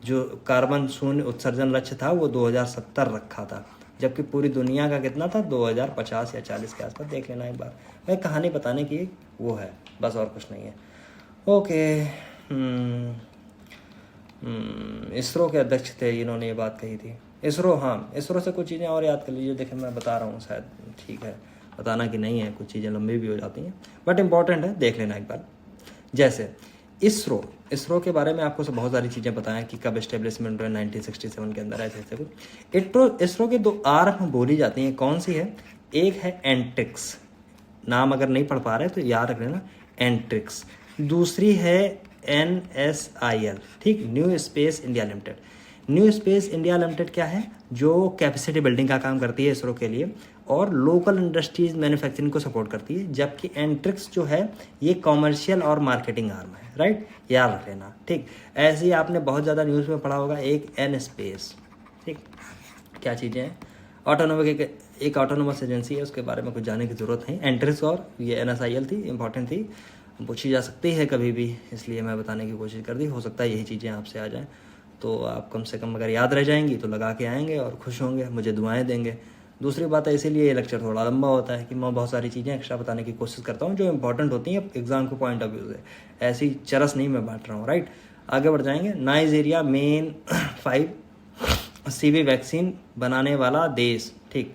जो कार्बन शून्य उत्सर्जन लक्ष्य था वो 2070 रखा था, जबकि पूरी दुनिया का कितना था, 2050 या 40 के आसपास। देख लेना एक बार, वह कहानी बताने की वो है, बस और कुछ नहीं है। ओके, इसरो के अध्यक्ष थे, इन्होंने ये बात कही थी। इसरो से कुछ चीज़ें और याद कर लीजिए। देखें, मैं बता रहा हूँ, शायद ठीक है, बताना कि नहीं है, कुछ चीज़ें लंबी भी हो जाती हैं, बट इंपॉर्टेंट है, देख लेना एक बार। जैसे इसरो के बारे में आपको सब बहुत सारी चीज़ें बताएं कि कब इस्टेब्लिशमेंट हुआ, 1967 के अंदर, ऐसे कुछ। इसरो के 2 आर्म बोली जाती हैं, कौन सी है? एक है एंट्रिक्स, नाम अगर नहीं पढ़ पा रहे तो याद रख लेना, एंट्रिक्स। दूसरी है NSIL, ठीक, new space India limited. New space India limited क्या है? जो कैपेसिटी बिल्डिंग का काम करती है इसरो के लिए और लोकल इंडस्ट्रीज मैन्युफैक्चरिंग को सपोर्ट करती है, जबकि एंट्रिक्स जो है ये कॉमर्शियल और मार्केटिंग आर्म है, राइट, याद रख लेना, ठीक। ऐसे ही आपने बहुत ज़्यादा न्यूज़ में पढ़ा होगा, एक एन स्पेस, ठीक। क्या चीज़ें हैं? एक ऑटोनोमस एजेंसी है, उसके बारे में कुछ जानने की ज़रूरत नहीं। एंट्रिक्स और ये NSIL थी, इंपॉर्टेंट थी, पूछी जा सकती है कभी भी, इसलिए मैं बताने की कोशिश कर दी। हो सकता है यही चीज़ें आपसे आ जाएँ, तो आप कम से कम अगर याद रह जाएंगी तो लगा के आएंगे और खुश होंगे, मुझे दुआएं देंगे। दूसरी बात है, इसीलिए ये लेक्चर थोड़ा लंबा होता है कि मैं बहुत सारी चीज़ें एक्स्ट्रा बताने की कोशिश करता हूँ जो इंपॉर्टेंट होती हैं एग्जाम के पॉइंट ऑफ व्यू से। ऐसी चरस नहीं मैं बांट रहा हूँ, राइट। आगे बढ़ जाएंगे। नाइजीरिया मेन 5 CV वैक्सीन बनाने वाला देश, ठीक।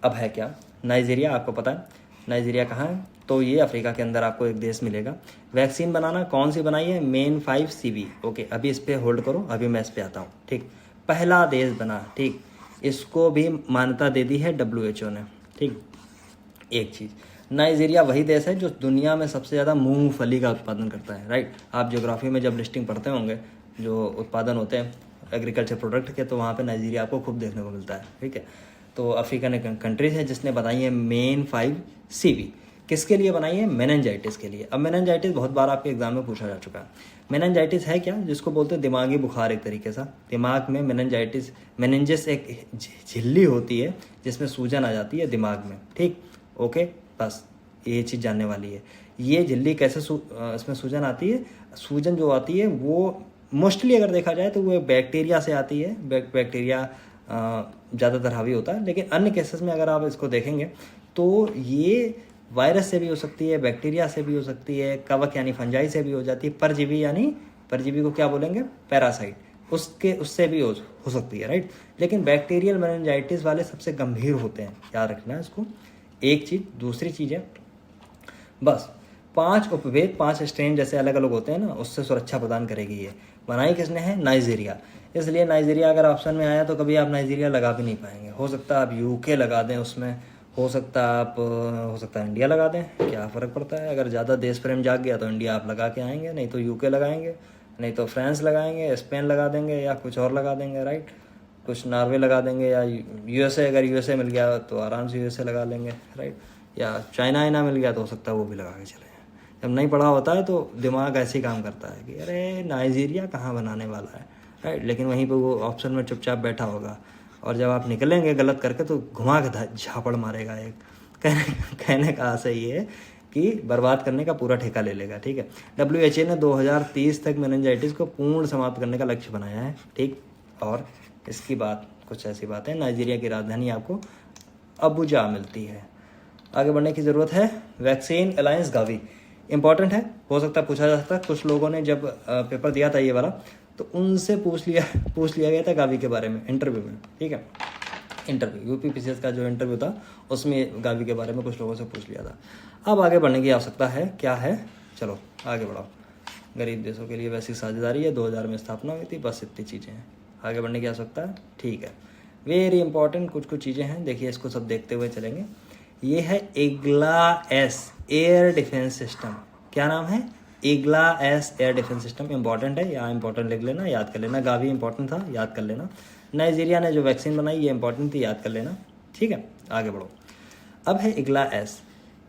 अब है क्या नाइजीरिया? आपको पता है नाइजीरिया कहाँ है? तो ये अफ्रीका के अंदर आपको एक देश मिलेगा। वैक्सीन बनाना कौन सी बनाई है? Main 5 CV। ओके, अभी इस पर होल्ड करो, अभी मैं इस पर आता हूँ। ठीक, पहला देश बना, ठीक, इसको भी मान्यता दे दी है WHO ने। ठीक, एक चीज़, नाइजीरिया वही देश है जो दुनिया में सबसे ज़्यादा मूंगफली का उत्पादन करता है, राइट। आप ज्योग्राफी में जब लिस्टिंग पढ़ते होंगे जो उत्पादन होते हैं एग्रीकल्चर प्रोडक्ट के, तो वहाँ पे नाइजीरिया आपको खूब देखने को मिलता है। ठीक है, तो अफ्रीकन कंट्रीज है जिसने बनाई है मेन 5 CV। किसके लिए बनाई है? मेनिनजाइटिस के लिए। अब मेनिनजाइटिस बहुत बार आपके एग्जाम में पूछा जा चुका है। मेनिनजाइटिस है क्या? जिसको बोलते हैं दिमागी बुखार, एक तरीके से दिमाग में मेनिनजाइटिस, मेनिनजिस एक झिल्ली होती है जिसमें सूजन आ जाती है दिमाग में। ठीक, ओके, बस ये चीज़ जानने वाली है। ये झिल्ली कैसे इसमें सूजन आती है? सूजन जो आती है वो मोस्टली अगर देखा जाए तो वो बैक्टीरिया से आती है। बैक्टीरिया ज़्यादातर हावी होता है, लेकिन अन्य केसेस में अगर आप इसको देखेंगे तो ये वायरस से भी हो सकती है, बैक्टीरिया से भी हो सकती है, कवक यानी फंजाई से भी हो जाती है, परजीवी यानी परजीवी को क्या बोलेंगे? पैरासाइट, उससे भी हो सकती है, राइट। लेकिन बैक्टीरियल मेनिनजाइटिस वाले सबसे गंभीर होते हैं, याद रखना है इसको। एक चीज़, दूसरी चीज़ है बस 5 उपभेद, 5 स्ट्रेन जैसे अलग अलग होते हैं ना, उससे सुरक्षा प्रदान करेगी। ये बनाई किसने है? नाइजीरिया। इसलिए नाइजीरिया अगर ऑप्शन में आया तो कभी आप नाइजीरिया लगा भी नहीं पाएंगे। हो सकता है आप UK लगा दें उसमें, हो सकता है इंडिया लगा दें, क्या फ़र्क पड़ता है। अगर ज़्यादा देश प्रेम जाग गया तो इंडिया आप लगा के आएंगे, नहीं तो UK लगाएंगे, नहीं तो फ्रांस लगाएंगे, स्पेन लगा देंगे, या कुछ और लगा देंगे, राइट। कुछ नॉर्वे लगा देंगे, या USA, अगर USA मिल गया तो आराम से USA लगा लेंगे, राइट। या चाइना मिल गया तो हो सकता है वो भी लगा के चले जाएँ। जब नहीं पढ़ा होता है तो दिमाग ऐसे ही काम करता है कि अरे नाइजीरिया कहाँ बनाने वाला है, राइट। लेकिन वहीं पे वो ऑप्शन में चुपचाप बैठा होगा, और जब आप निकलेंगे गलत करके तो घुमा के झापड़ मारेगा एक। कहने का आशा ये है कि बर्बाद करने का पूरा ठेका ले लेगा। ठीक है, WHO ने 2030 तक मेनिनजाइटिस को पूर्ण समाप्त करने का लक्ष्य बनाया है। ठीक, और इसकी बात कुछ ऐसी बात है, नाइजीरिया की राजधानी आपको अबुजा मिलती है। आगे बढ़ने की ज़रूरत है। वैक्सीन अलायंस गावी इंपॉर्टेंट है, हो सकता है पूछा जा सकता है। कुछ लोगों ने जब पेपर दिया था ये वाला तो उनसे पूछ लिया गया था गावी के बारे में इंटरव्यू में। ठीक है, इंटरव्यू UPPCS का जो इंटरव्यू था उसमें गावी के बारे में कुछ लोगों से पूछ लिया था। अब आगे बढ़ने की आवश्यकता है, क्या है? चलो आगे बढ़ाओ। गरीब देशों के लिए वैसी साझेदारी है, 2000 में स्थापना हुई थी, बस इतनी चीज़ें हैं। आगे बढ़ने की आवश्यकता है, ठीक है। वेरी इंपॉर्टेंट कुछ चीज़ें हैं, देखिए इसको सब देखते हुए चलेंगे। ये है IGLA-S एयर डिफेंस सिस्टम। क्या नाम है? IGLA-S air defence system. Important है, यहाँ इंपॉर्टेंट लिख लेना, याद कर लेना। गावी इंपॉर्टेंट था, याद कर लेना। नाइजीरिया ने जो वैक्सीन बनाई ये इंपॉर्टेंट थी, याद कर लेना। ठीक है, आगे बढ़ो। अब है IGLA-S।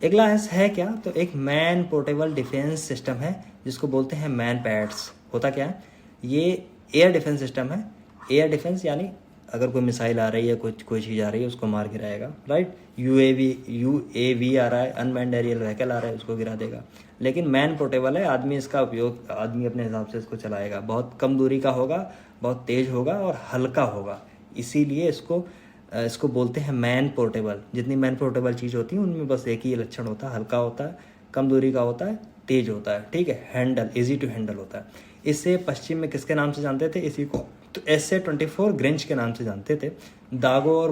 IGLA-S है क्या? तो एक मैन पोर्टेबल डिफेंस सिस्टम है जिसको बोलते हैं मैन पैड्स। होता क्या है? ये एयर डिफेंस सिस्टम है। एयर डिफेंस यानी अगर कोई मिसाइल आ रही है, कोई चीज़ आ रही है, उसको मार गिराएगा, राइट। UAV आ रहा है, अनमैन्ड एरियल व्हीकल आ रहा है, उसको गिरा देगा। लेकिन मैन पोर्टेबल है, आदमी इसका उपयोग आदमी अपने हिसाब से इसको चलाएगा। बहुत कम दूरी का होगा, बहुत तेज होगा और हल्का होगा, इसीलिए इसको बोलते हैं मैन पोर्टेबल। जितनी मैन पोर्टेबल चीज़ होती है उनमें बस एक ही लक्षण होता है, हल्का होता है, कम दूरी का होता है, तेज होता है। ठीक है, हैंडल, इजी टू हैंडल होता है। इसे पश्चिम में किसके नाम से जानते थे? इसी को तो SA-24 ग्रिंच के नाम से जानते थे। दागो और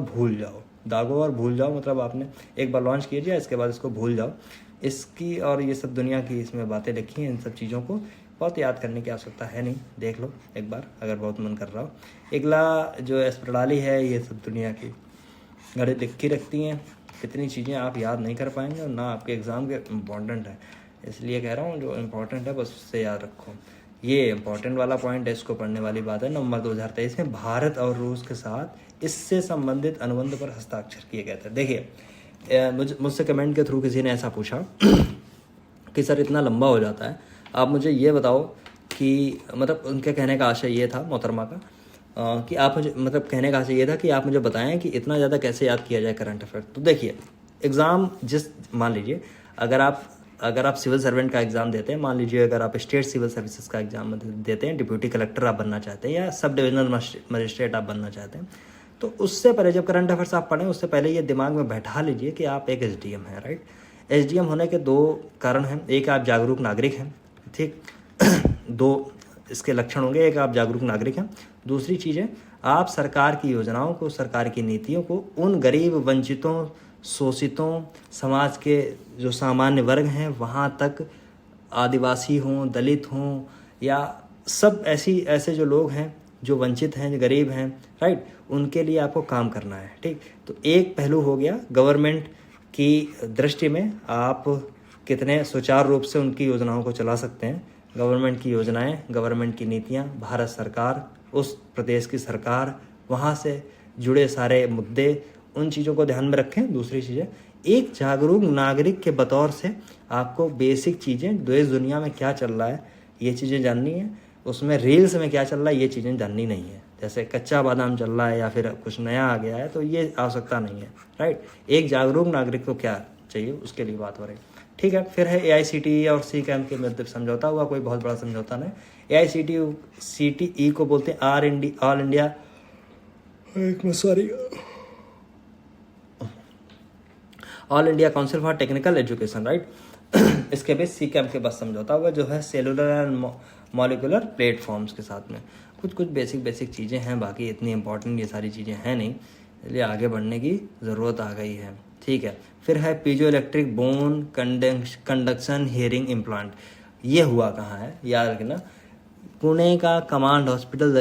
भूल जाओ मतलब आपने एक बार लॉन्च कीजिए, इसके बाद इसको भूल जाओ। इसकी और ये सब दुनिया की इसमें बातें लिखी हैं, इन सब चीज़ों को बहुत याद करने की आवश्यकता है नहीं, देख लो एक बार अगर बहुत मन कर रहा हो। IGLA जो एस प्रणाली है, ये सब दुनिया की घड़ी लिखी रखती हैं। कितनी चीज़ें आप याद नहीं कर पाएंगे और ना आपके एग्ज़ाम के इम्पॉर्टेंट है, इसलिए कह रहा हूँ जो इम्पॉर्टेंट है बस उससे याद रखो। ये इम्पॉर्टेंट वाला पॉइंट है, इसको पढ़ने वाली बात है। नवंबर 2023 में भारत और रूस के साथ इससे संबंधित अनुबंध पर हस्ताक्षर किए गए थे। देखिए मुझसे कमेंट के थ्रू किसी ने ऐसा पूछा कि सर इतना लंबा हो जाता है, आप मुझे ये बताओ कि मतलब उनके कहने का आशय ये था, मोहतरमा का, कि आप मुझे मतलब कहने का आशय ये था कि आप मुझे बताएं कि इतना ज़्यादा कैसे याद किया जाए करंट अफेयर। तो देखिए एग्ज़ाम मान लीजिए अगर आप सिविल सर्वेंट का एग्ज़ाम देते हैं, मान लीजिए अगर आप स्टेट सिविल सर्विसेज का एग्ज़ाम देते हैं, डिप्यूटी कलेक्टर आप बनना चाहते हैं या सब डिविजनल मजिस्ट्रेट आप बनना चाहते हैं, तो उससे पहले जब करंट अफेयर्स आप पढ़ें उससे पहले ये दिमाग में बैठा लीजिए कि आप एक SDM हैं, राइट। SDM होने के 2 कारण हैं। एक, आप जागरूक नागरिक हैं, ठीक 2 इसके लक्षण होंगे। एक, आप जागरूक नागरिक हैं। दूसरी चीज़ है, आप सरकार की योजनाओं को, सरकार की नीतियों को उन गरीब वंचितों शोषितों, समाज के जो सामान्य वर्ग हैं वहाँ तक, आदिवासी हों, दलित हों, या सब ऐसे जो लोग हैं जो वंचित हैं, जो गरीब हैं, राइट, उनके लिए आपको काम करना है। ठीक, तो एक पहलू हो गया गवर्नमेंट की दृष्टि में आप कितने सुचारू रूप से उनकी योजनाओं को चला सकते हैं। गवर्नमेंट की योजनाएं, गवर्नमेंट की नीतियां, भारत सरकार, उस प्रदेश की सरकार, वहाँ से जुड़े सारे मुद्दे, उन चीज़ों को ध्यान में रखें। दूसरी चीज़ें, एक जागरूक नागरिक के बतौर से आपको बेसिक चीज़ें, देश दुनिया में क्या चल रहा है ये चीज़ें जाननी है। उसमें रील्स में क्या चल रहा है ये चीज़ें जाननी नहीं है। जैसे कच्चा बादाम चल रहा है या फिर कुछ नया आ गया है तो ये आवश्यकता नहीं है, राइट। एक जागरूक नागरिक को क्या चाहिए उसके लिए बात हो रही। ठीक है, फिर है AICTE और सी कैम के मध्य समझौता हुआ, कोई बहुत बड़ा समझौता नहीं। AICTE को बोलते हैं all India all India council for technical education, right. इसके बीच सी कैम के बस समझौता हुआ जो है सेलुलर एंड मॉलिकुलर प्लेटफॉर्म्स के साथ में। कुछ बेसिक चीज़ें हैं, बाकी इतनी इंपॉर्टेंट ये सारी चीज़ें हैं नहीं, इसलिए आगे बढ़ने की ज़रूरत आ गई है। ठीक है, फिर है piezo electric bone conduction hearing implant. ये हुआ कहाँ है याद रखना, पुणे का कमांड हॉस्पिटल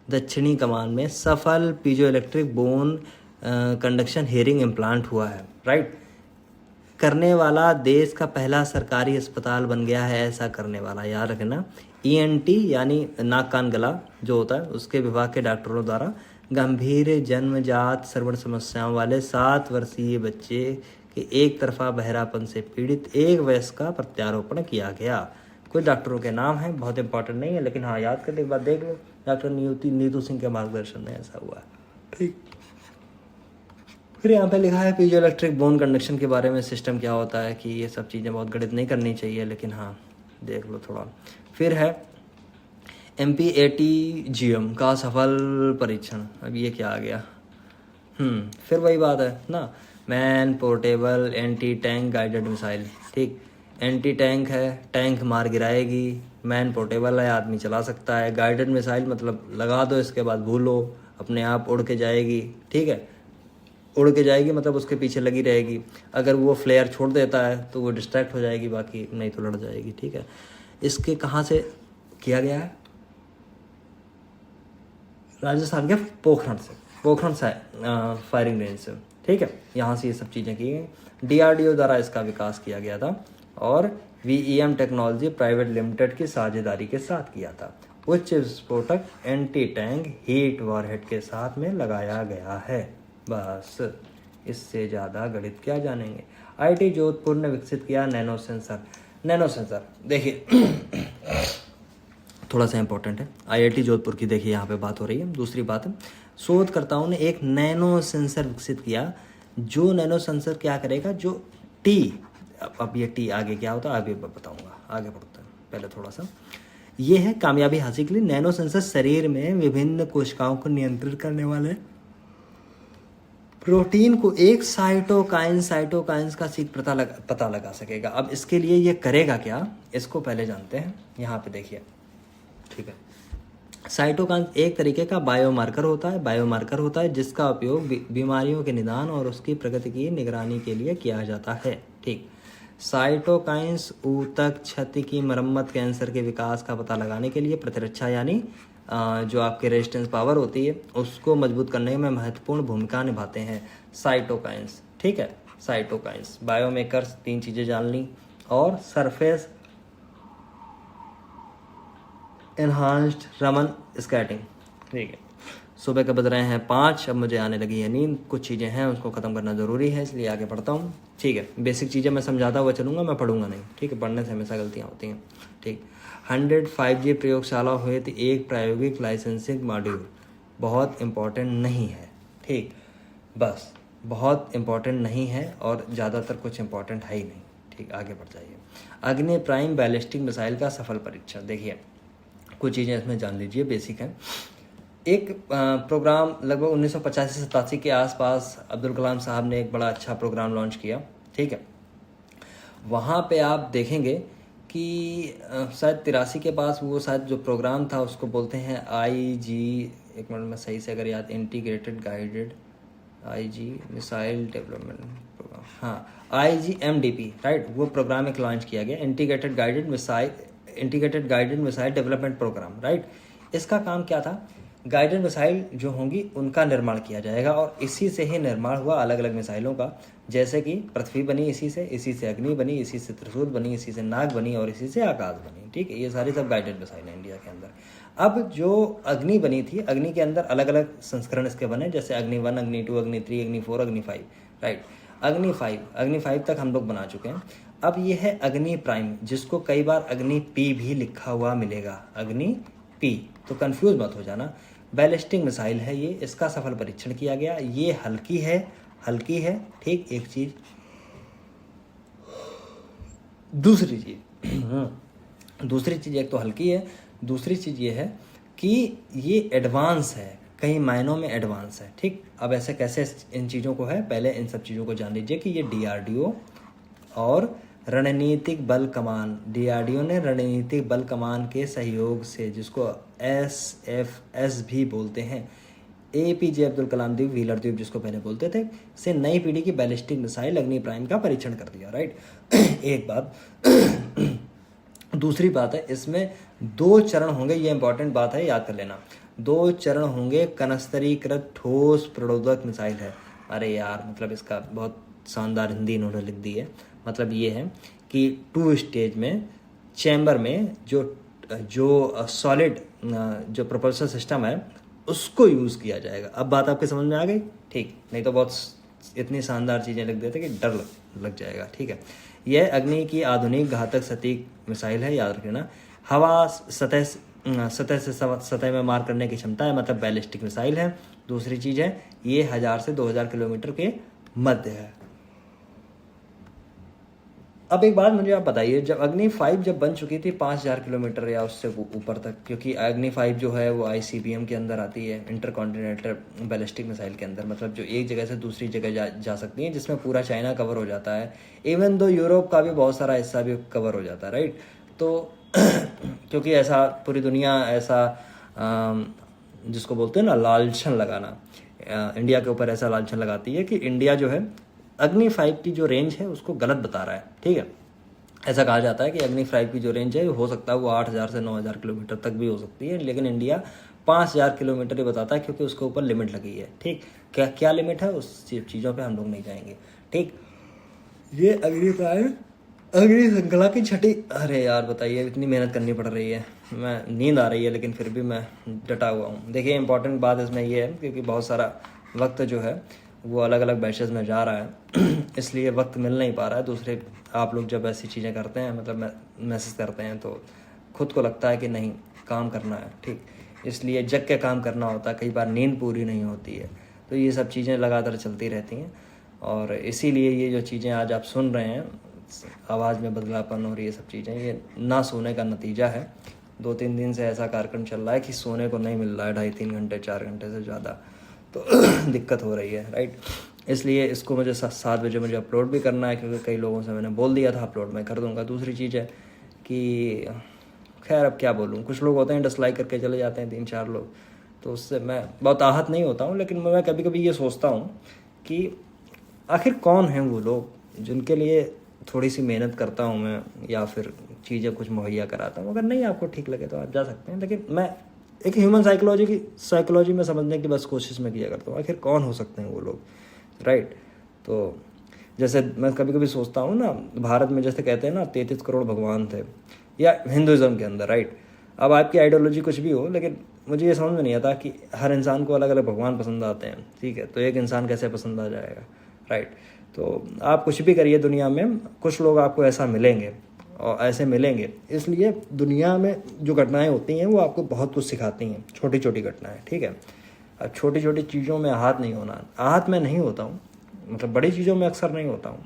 दक्षिणी कमान में सफल piezo electric bone conduction hearing implant हुआ है, राइट। करने वाला देश का पहला सरकारी अस्पताल बन गया है ऐसा करने वाला, याद रखना। ENT यानी नाक कान गला जो होता है उसके विभाग के डॉक्टरों द्वारा गंभीर जन्मजात श्रवण समस्याओं वाले 7 वर्षीय बच्चे के एक तरफा बहरापन से पीड़ित एक वयस्क का प्रत्यारोपण किया गया। कुछ डॉक्टरों के नाम हैं, बहुत इंपॉर्टेंट नहीं है, लेकिन हाँ याद करने के बाद देख लो, डॉक्टर नीतू सिंह के मार्गदर्शन में ऐसा हुआ। ठीक, फिर यहाँ पे लिखा है पीजो इलेक्ट्रिक बोन कंडक्शन के बारे में, सिस्टम क्या होता है कि ये सब चीज़ें बहुत गणित नहीं करनी चाहिए, लेकिन हाँ देख लो थोड़ा। फिर है MPATGM का सफल परीक्षण। अब ये क्या आ गया, फिर वही बात है ना, man portable anti tank guided missile. ठीक, एंटी टैंक है, टैंक मार गिराएगी, मैन पोर्टेबल है, आदमी चला सकता है। गाइडेड मिसाइल मतलब लगा दो, इसके बाद भूलो, अपने आप उड़ के जाएगी। ठीक है, उड़ के जाएगी मतलब उसके पीछे लगी रहेगी, अगर वो फ्लेयर छोड़ देता है तो वो डिस्ट्रैक्ट हो जाएगी, बाकी नहीं तो लड़ जाएगी। ठीक है, इसके कहाँ से किया गया है, राजस्थान के पोखरण से फायरिंग रेंज से। ठीक है, यहाँ से ये सब चीज़ें की गई। DRDO द्वारा इसका विकास किया गया था और VEM टेक्नोलॉजी प्राइवेट लिमिटेड की साझेदारी के साथ किया था। उच्च विस्फोटक एंटी टैंक हीट वॉरहेड के साथ में लगाया गया है। बस इससे ज़्यादा गणित क्या जानेंगे। IIT जोधपुर ने विकसित किया नैनो सेंसर। देखिए थोड़ा सा इंपॉर्टेंट है, IIT जोधपुर की देखिए यहाँ पे बात हो रही है। दूसरी बात है, शोधकर्ताओं ने एक नैनो सेंसर विकसित किया। जो नैनो सेंसर क्या करेगा, जो अब ये टी आगे क्या होता है आगे बताऊंगा, आगे बढ़ते हैं, पहले थोड़ा सा ये है कामयाबी हासिल के लिए नैनो सेंसर शरीर में विभिन्न कोशिकाओं को नियंत्रित करने वाले प्रोटीन को एक साइटोकाइंस का सीध पता लगा सकेगा। अब इसके लिए ये करेगा क्या, इसको पहले जानते हैं। यहाँ पे देखिए, ठीक है, साइटोकाइन एक तरीके का बायोमार्कर होता है जिसका उपयोग बीमारियों के निदान और उसकी प्रगति की निगरानी के लिए किया जाता है। ठीक, साइटोकाइंस ऊतक क्षति की मरम्मत, कैंसर के विकास का पता लगाने के लिए, प्रतिरक्षा यानी जो आपके रेजिस्टेंस पावर होती है उसको मजबूत करने में महत्वपूर्ण भूमिका निभाते हैं साइटोकाइंस। ठीक है, साइटोकाइंस, बायोमेकर्स, 3 चीज़ें जान ली, और सरफेस एनहांस्ड रमन स्कैटिंग। ठीक है, सुबह के बज रहे हैं 5, अब मुझे आने लगी है नींद, कुछ चीज़ें हैं उसको ख़त्म करना ज़रूरी है, इसलिए आगे पढ़ता हूँ। ठीक है, बेसिक चीज़ें मैं समझाता हुआ चलूँगा, मैं पढ़ूंगा नहीं। ठीक है, पढ़ने से हमेशा गलतियाँ होती हैं। ठीक, 100 5G प्रयोगशाला हुए तो एक प्रायोगिक लाइसेंसिंग मॉड्यूल बहुत इम्पोर्टेंट नहीं है। ठीक, बस बहुत इम्पोर्टेंट नहीं है और ज़्यादातर कुछ इम्पोर्टेंट है ही नहीं। ठीक, आगे बढ़ जाइए। अग्नि प्राइम बैलिस्टिक मिसाइल का सफल परीक्षण। देखिए कुछ चीज़ें इसमें जान लीजिए, बेसिक है। एक प्रोग्राम लगभग 1985-87 के आसपास अब्दुल कलाम साहब ने एक बड़ा अच्छा प्रोग्राम लॉन्च किया। ठीक है, वहाँ पे आप देखेंगे कि शायद 83 के पास वो शायद जो प्रोग्राम था उसको बोलते हैं IG, एक मिनट में सही से अगर याद, integrated guided IG missile development programme, हाँ IGMDP, राइट, वो प्रोग्राम एक लॉन्च किया गया, integrated guided missile development programme, right. इसका काम क्या था, गाइडेड मिसाइल जो होंगी उनका निर्माण किया जाएगा, और इसी से ही निर्माण हुआ अलग अलग मिसाइलों का, जैसे कि पृथ्वी बनी इसी से अग्नि बनी, इसी से त्रिशूल बनी, इसी से नाग बनी, और इसी से आकाश बनी, ठीक है। ये सारी सब गाइडेड मिसाइल है इंडिया के अंदर। अब जो अग्नि बनी थी, अग्नि के अंदर अलग अलग संस्करण इसके बने, जैसे अग्नि 1, अग्नि 2, अग्नि 3, अग्नि 4, अग्नि 5, राइट। अग्नि 5 तक हम लोग बना चुके हैं। अब ये है अग्नि प्राइम, जिसको कई बार अग्नि P भी लिखा हुआ मिलेगा, अग्नि P, तो कंफ्यूज मत हो जाना। बैलिस्टिक मिसाइल है ये, इसका सफल परीक्षण किया गया। ये हल्की है, ठीक, एक चीज। दूसरी चीज एक तो हल्की है, दूसरी चीज ये है कि ये एडवांस है, कई मायनों में एडवांस है, ठीक। अब ऐसे कैसे इन चीज़ों को है, पहले इन सब चीज़ों को जान लीजिए कि ये DRDO और रणनीतिक बल कमान, DRDO ने रणनीतिक बल कमान के सहयोग से, जिसको SFS भी बोलते हैं, APJ अब्दुल कलाम द्वीप, व्हीलर द्वीप जिसको पहले बोलते थे, से नई पीढ़ी की बैलिस्टिक मिसाइल अग्नि प्राइम का परीक्षण कर दिया, राइट। एक बात। दूसरी बात है, इसमें 2 चरण होंगे, ये इंपॉर्टेंट बात है, याद कर लेना। 2 चरण होंगे, कनस्तरीकृत ठोस प्रणोदक मिसाइल है। अरे यार, मतलब इसका बहुत शानदार हिंदी इन्होंने लिख दी है। मतलब ये है कि 2 स्टेज में चैम्बर में जो सॉलिड जो प्रोपल्शन सिस्टम है उसको यूज़ किया जाएगा। अब बात आपके समझ में आ गई, ठीक, नहीं तो बहुत इतनी शानदार चीज़ें लिख देते कि डर लग जाएगा, ठीक है। यह अग्नि की आधुनिक घातक सटीक मिसाइल है, याद रखना। हवा सतह से सतह में मार करने की क्षमता है, मतलब बैलिस्टिक मिसाइल है। दूसरी चीज़ है, ये 1000 से 2000 किलोमीटर के मध्य है। अब एक बात मुझे आप बताइए, जब अग्नि 5 जब बन चुकी थी 5000 किलोमीटर या उससे ऊपर तक, क्योंकि अग्नि 5 जो है वो ICBM के अंदर आती है, इंटरकॉन्टिनेंटल बैलिस्टिक मिसाइल के अंदर, मतलब जो एक जगह से दूसरी जगह जा सकती है, जिसमें पूरा चाइना कवर हो जाता है, इवन दो यूरोप का भी बहुत सारा हिस्सा भी कवर हो जाता है, राइट। तो क्योंकि ऐसा पूरी दुनिया ऐसा जिसको बोलते हैं ना लालछन लगाना, इंडिया के ऊपर ऐसा लालछन लगाती है कि इंडिया जो है अग्नि 5 की जो रेंज है उसको गलत बता रहा है, ठीक है। ऐसा कहा जाता है कि अग्नि 5 की जो रेंज है हो सकता है वो 8000 से 9000 किलोमीटर तक भी हो सकती है, लेकिन इंडिया 5000 किलोमीटर ही बताता है, क्योंकि उसके ऊपर लिमिट लगी है, ठीक। क्या लिमिट है उस चीज़ों पे हम लोग नहीं जाएंगे, ठीक। ये अग्नि श्रृंखला की छठी, अरे यार बताइए, इतनी मेहनत करनी पड़ रही है, मैं नींद आ रही है लेकिन फिर भी मैं डटा हुआ हूँ। देखिए इंपॉर्टेंट बात इसमें ये है, क्योंकि बहुत सारा वक्त जो है वो अलग अलग बैचेस में जा रहा है इसलिए वक्त मिल नहीं पा रहा है। दूसरे आप लोग जब ऐसी चीज़ें करते हैं, मतलब मैसेज करते हैं, तो खुद को लगता है कि नहीं काम करना है, ठीक, इसलिए जग के काम करना होता है। कई बार नींद पूरी नहीं होती है, तो ये सब चीज़ें लगातार चलती रहती हैं, और इसीलिए ये जो चीज़ें आज आप सुन रहे हैं, आवाज़ में बदलापन और ये सब चीज़ें, ये ना सोने का नतीजा है। 2-3 दिन से ऐसा कार्यक्रम चल रहा है कि सोने को नहीं मिल रहा है, 2.5-3 घंटे 4 घंटे से ज़्यादा, तो दिक्कत हो रही है, राइट। इसलिए इसको मुझे 7 बजे मुझे अपलोड भी करना है, क्योंकि कई लोगों से मैंने बोल दिया था अपलोड मैं कर दूंगा। दूसरी चीज़ है कि खैर अब क्या बोलूँ, कुछ लोग होते हैं डिसलाइक करके चले जाते हैं 3-4 लोग, तो उससे मैं बहुत आहत नहीं होता हूँ, लेकिन मैं कभी कभी ये सोचता हूँ कि आखिर कौन हैं वो लोग जिनके लिए थोड़ी सी मेहनत करता हूँ मैं, या फिर चीज़ें कुछ मुहैया कराता हूँ। अगर नहीं आपको ठीक लगे तो आप जा सकते हैं, लेकिन मैं एक ह्यूमन साइकोलॉजी में समझने की बस कोशिश में किया करता हूँ, आखिर कौन हो सकते हैं वो लोग, राइट। तो जैसे मैं कभी कभी सोचता हूँ ना, भारत में जैसे कहते हैं ना 33 करोड़ भगवान थे, या हिंदुज़म के अंदर, राइट। अब आपकी आइडियोलॉजी कुछ भी हो, लेकिन मुझे ये समझ में नहीं आता कि हर इंसान को अलग अलग भगवान पसंद आते हैं, ठीक है, तो एक इंसान कैसे पसंद आ जाएगा, राइट। तो आप कुछ भी करिए दुनिया में, कुछ लोग आपको ऐसा मिलेंगे और ऐसे मिलेंगे, इसलिए दुनिया में जो घटनाएं होती हैं वो आपको बहुत कुछ सिखाती हैं, छोटी छोटी घटनाएं, ठीक है। अब छोटी छोटी चीज़ों में आहत नहीं होना, आहत मैं नहीं होता हूँ, मतलब बड़ी चीज़ों में अक्सर नहीं होता हूँ,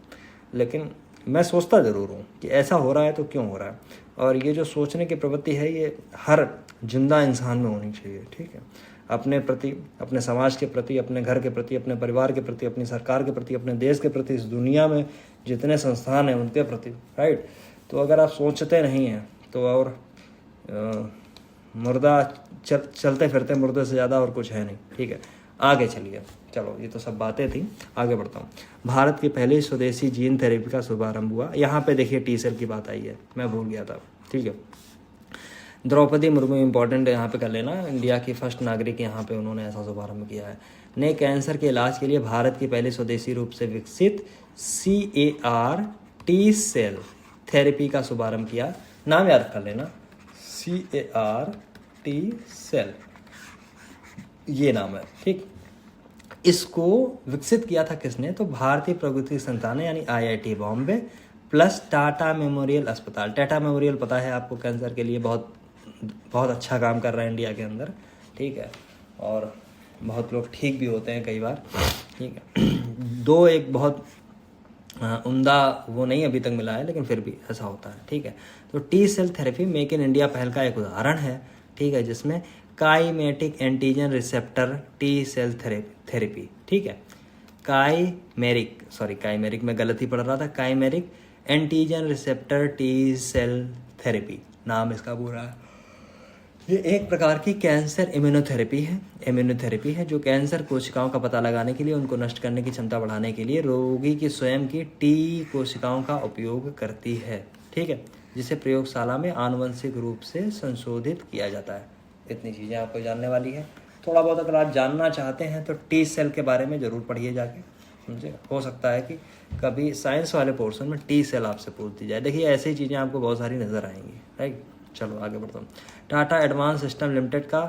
लेकिन मैं सोचता ज़रूर हूँ कि ऐसा हो रहा है तो क्यों हो रहा है, और ये जो सोचने की प्रवृत्ति है ये हर जिंदा इंसान में होनी चाहिए, ठीक है। अपने प्रति, अपने समाज के प्रति, अपने घर के प्रति, अपने परिवार के प्रति, अपनी सरकार के प्रति, अपने देश के प्रति, इस दुनिया में जितने संस्थान हैं उनके प्रति, राइट। तो अगर आप सोचते नहीं हैं तो और मुर्दा चलते फिरते मुर्दे से ज़्यादा और कुछ है नहीं, ठीक है। आगे चलिए, चलो ये तो सब बातें थी, आगे बढ़ता हूँ। भारत की पहली स्वदेशी जीन थेरेपी का शुभारंभ हुआ। यहाँ पे देखिए टी सेल की बात आई है, मैं भूल गया था, ठीक है। द्रौपदी मुर्मू इंपॉर्टेंट यहाँ पे कर लेना, इंडिया की फर्स्ट नागरिक यहाँ पे उन्होंने ऐसा शुभारंभ किया है। ने कैंसर के इलाज के लिए भारत की पहली स्वदेशी रूप से विकसित CAR टी सेल थेरेपी का शुभारंभ किया। नाम याद कर लेना, CAR टी सेल, ये नाम है, ठीक। इसको विकसित किया था किसने, तो भारतीय प्रौद्योगिकी संस्थान यानी IIT Bombay plus Tata memorial अस्पताल। टाटा मेमोरियल पता है आपको, कैंसर के लिए बहुत बहुत अच्छा काम कर रहा है इंडिया के अंदर, ठीक है, और बहुत लोग ठीक भी होते हैं कई बार, ठीक है। दो एक बहुत उम्दा वो नहीं अभी तक मिला है, लेकिन फिर भी ऐसा होता है, ठीक है। तो T cell therapy make in India पहल का एक उदाहरण है, ठीक है, जिसमें chimeric antigen receptor T cell therapy, ठीक है। काइमेरिक में गलती पढ़ रहा था, chimeric antigen receptor T cell therapy नाम इसका पूरा है। ये एक प्रकार की कैंसर इम्यूनोथेरेपी है जो कैंसर कोशिकाओं का पता लगाने के लिए, उनको नष्ट करने की क्षमता बढ़ाने के लिए रोगी की स्वयं की टी कोशिकाओं का उपयोग करती है, ठीक है, जिसे प्रयोगशाला में आनुवंशिक रूप से संशोधित किया जाता है। इतनी चीज़ें आपको जानने वाली है। थोड़ा बहुत अगर आप जानना चाहते हैं तो टी सेल के बारे में ज़रूर पढ़िए जाके, समझे। हो सकता है कि कभी साइंस वाले पोर्शन में टी सेल आपसे पूछ दी जाए। देखिए ऐसी चीज़ें आपको बहुत सारी नज़र आएंगी, राइट। चलो आगे बढ़ता हूँ। टाटा एडवांस सिस्टम लिमिटेड का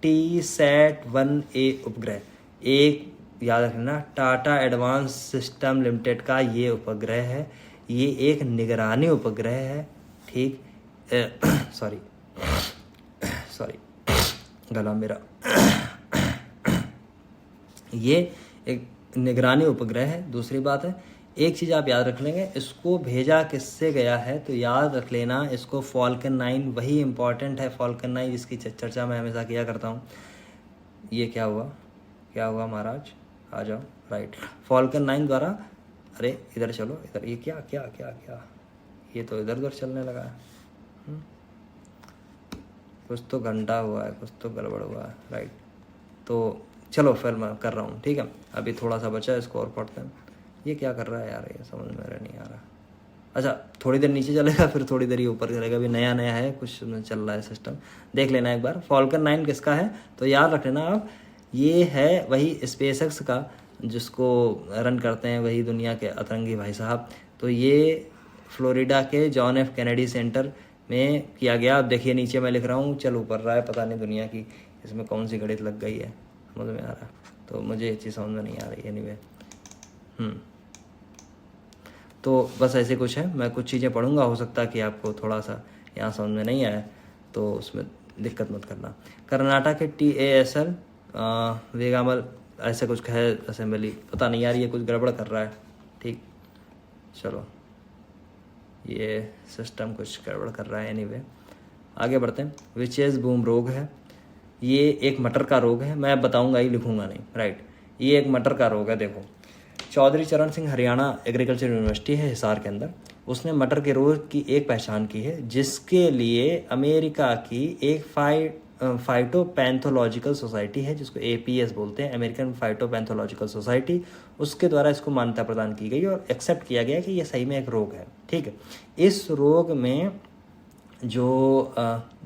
TSAT-1A उपग्रह, एक याद रखना, टाटा एडवांस सिस्टम लिमिटेड का ये उपग्रह है, ये एक निगरानी उपग्रह है, ठीक। सॉरी गला मेरा। ये एक निगरानी उपग्रह है। दूसरी बात है, एक चीज़ आप याद रख लेंगे, इसको भेजा किससे गया है, तो याद रख लेना इसको फॉल्कन 9, वही इंपॉर्टेंट है फॉल्कन 9 जिसकी चर्चा मैं हमेशा किया करता हूँ। ये क्या हुआ महाराज, आ जाओ, राइट। फॉल्कन 9 द्वारा, अरे इधर चलो, इधर, ये क्या ये तो इधर उधर चलने लगा है, कुछ तो घंटा हुआ है, कुछ तो गड़बड़ हुआ है, राइट। तो चलो फिर मैं कर रहा हूँ, ठीक है। अभी थोड़ा सा बचा है, इसको और पढ़ते हैं। ये क्या कर रहा है यार, ये समझ में नहीं आ रहा। अच्छा, थोड़ी देर नीचे चलेगा, फिर थोड़ी देर ये ऊपर चलेगा। अभी नया है, कुछ चल रहा है सिस्टम, देख लेना एक बार। फॉल्कन 9 किसका है, तो याद रख लेना आप, ये है वही स्पेसएक्स का, जिसको रन करते हैं वही दुनिया के अतरंगी भाई साहब। तो ये फ्लोरिडा के जॉन एफ कैनेडी सेंटर में किया गया। अब देखिए नीचे मैं लिख रहा हूँ, चल ऊपर रहा है, पता नहीं दुनिया की इसमें कौन सी गणित लग गई है, समझ में आ रहा, तो मुझे ये चीज़ समझ में नहीं आ रही है। एनीवे तो बस ऐसे कुछ है। मैं कुछ चीज़ें पढ़ूंगा, हो सकता है कि आपको थोड़ा सा यहाँ समझ में नहीं आए, तो उसमें दिक्कत मत करना। कर्नाटक के TASL वेगामल ऐसे कुछ है असेंबली, पता नहीं यार, ये कुछ गड़बड़ कर रहा है, ठीक। चलो, ये सिस्टम कुछ गड़बड़ कर रहा है। एनीवे आगे बढ़ते हैं। विचेस बूम रोग है, ये एक मटर का रोग है, मैं बताऊंगा ही, लिखूंगा नहीं, राइट। ये एक मटर का रोग है। देखो, चौधरी चरण सिंह हरियाणा एग्रीकल्चर यूनिवर्सिटी है हिसार के अंदर, उसने मटर के रोग की एक पहचान की है, जिसके लिए अमेरिका की एक फाइटोपैथोलॉजिकल सोसाइटी है, जिसको APS बोलते हैं, अमेरिकन फाइटोपैथोलॉजिकल सोसाइटी, उसके द्वारा इसको मान्यता प्रदान की गई और एक्सेप्ट किया गया कि ये सही में एक रोग है, ठीक है। इस रोग में जो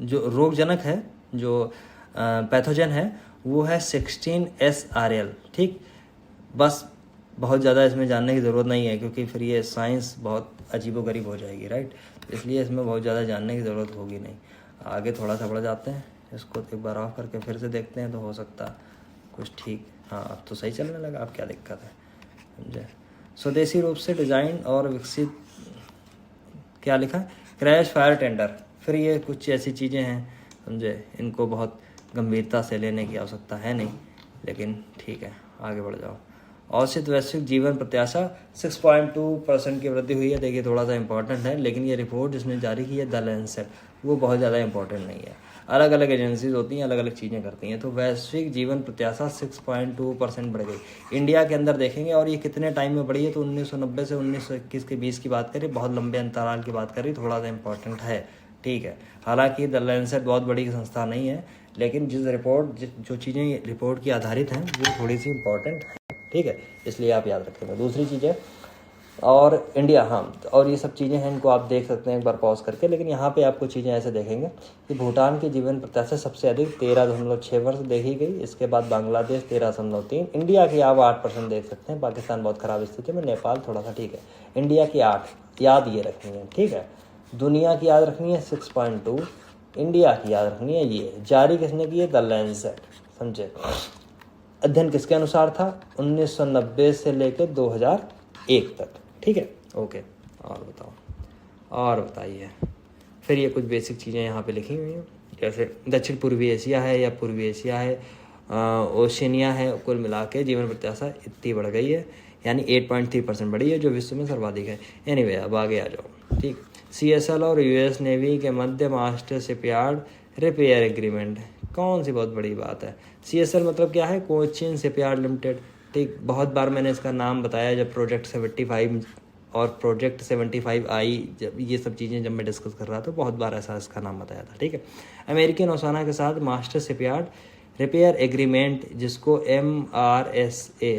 रोगजनक है, जो पैथोजन है, वो है 16SRL, ठीक। बस बहुत ज़्यादा इसमें जानने की ज़रूरत नहीं है, क्योंकि फिर ये साइंस बहुत अजीबोगरीब हो जाएगी, राइट। इसलिए इसमें बहुत ज़्यादा जानने की ज़रूरत होगी नहीं। आगे थोड़ा सा बढ़ जाते हैं, इसको एक बार ऑफ करके फिर से देखते हैं, तो हो सकता कुछ ठीक, हाँ अब तो सही चलने लगा, अब क्या दिक्कत है, समझे। स्वदेशी रूप से डिज़ाइन और विकसित, क्या लिखा, क्रैश फायर टेंडर। फिर ये कुछ ऐसी चीज़ें हैं, समझे, इनको बहुत गंभीरता से लेने की आवश्यकता है नहीं, लेकिन ठीक है, आगे बढ़ जाओ। औसत वैश्विक जीवन प्रत्याशा 6.2% की वृद्धि हुई है। देखिए थोड़ा सा इंपॉर्टेंट है, लेकिन ये रिपोर्ट जिसने जारी की है द लैंसेट, वो बहुत ज़्यादा इंपॉर्टेंट नहीं है। अलग अलग एजेंसीज होती हैं, अलग अलग चीज़ें करती हैं। तो वैश्विक जीवन प्रत्याशा 6.2% बढ़ गई इंडिया के अंदर, देखेंगे। और ये कितने टाइम में बढ़ी है, तो 1990 से 1921 के बीच की बात करें, बहुत लंबे अंतराल की बात करें, थोड़ा सा इंपॉर्टेंट है, ठीक है। हालांकि द लैंसेट बहुत बड़ी संस्था नहीं है, लेकिन जो चीज़ें रिपोर्ट की आधारित हैं वो थोड़ी सी इंपॉर्टेंट है, ठीक है, इसलिए आप याद रखेंगे। दूसरी चीज़ें और इंडिया, हाँ, और ये सब चीज़ें हैं, इनको आप देख सकते हैं एक बार पॉज करके। लेकिन यहाँ पे आपको चीज़ें ऐसे देखेंगे कि भूटान की जीवन प्रत्याशा सबसे अधिक 13.6 वर्ष देखी गई। इसके बाद बांग्लादेश 13.3, इंडिया की आप 8% देख सकते हैं। पाकिस्तान बहुत ख़राब स्थिति में, नेपाल थोड़ा सा ठीक है। इंडिया की 8 याद ये रखनी है, ठीक है। दुनिया की याद रखनी है 6.2, इंडिया की याद रखनी है ये। जारी किसने की है? द लैंसेट, समझे। अध्ययन किसके अनुसार था? 1990 से लेकर 2001 तक, ठीक है, ओके। और बताओ, और बताइए। फिर ये कुछ बेसिक चीज़ें यहाँ पे लिखी हुई हैं, जैसे दक्षिण पूर्वी एशिया है या पूर्वी एशिया है, ओशिनिया है, कुल मिला के जीवन प्रत्याशा इतनी बढ़ गई है, यानी 8.3% बढ़ी है, जो विश्व में सर्वाधिक है। एनीवे, अब आगे आ जाओ, ठीक। CSL और US नेवी के मध्य मास्टर शिपयार्ड रिपेयर एग्रीमेंट, कौन सी बहुत बड़ी बात है। CSL मतलब क्या है? कोचिन शिपयार्ड लिमिटेड, ठीक। बहुत बार मैंने इसका नाम बताया जब प्रोजेक्ट 75 और प्रोजेक्ट 75 आई, जब ये सब चीज़ें जब मैं डिस्कस कर रहा था, बहुत बार ऐसा इसका नाम बताया था, ठीक है। अमेरिकी नौसेना के साथ मास्टर शिपयार्ड रिपेयर एग्रीमेंट, जिसको MRSA,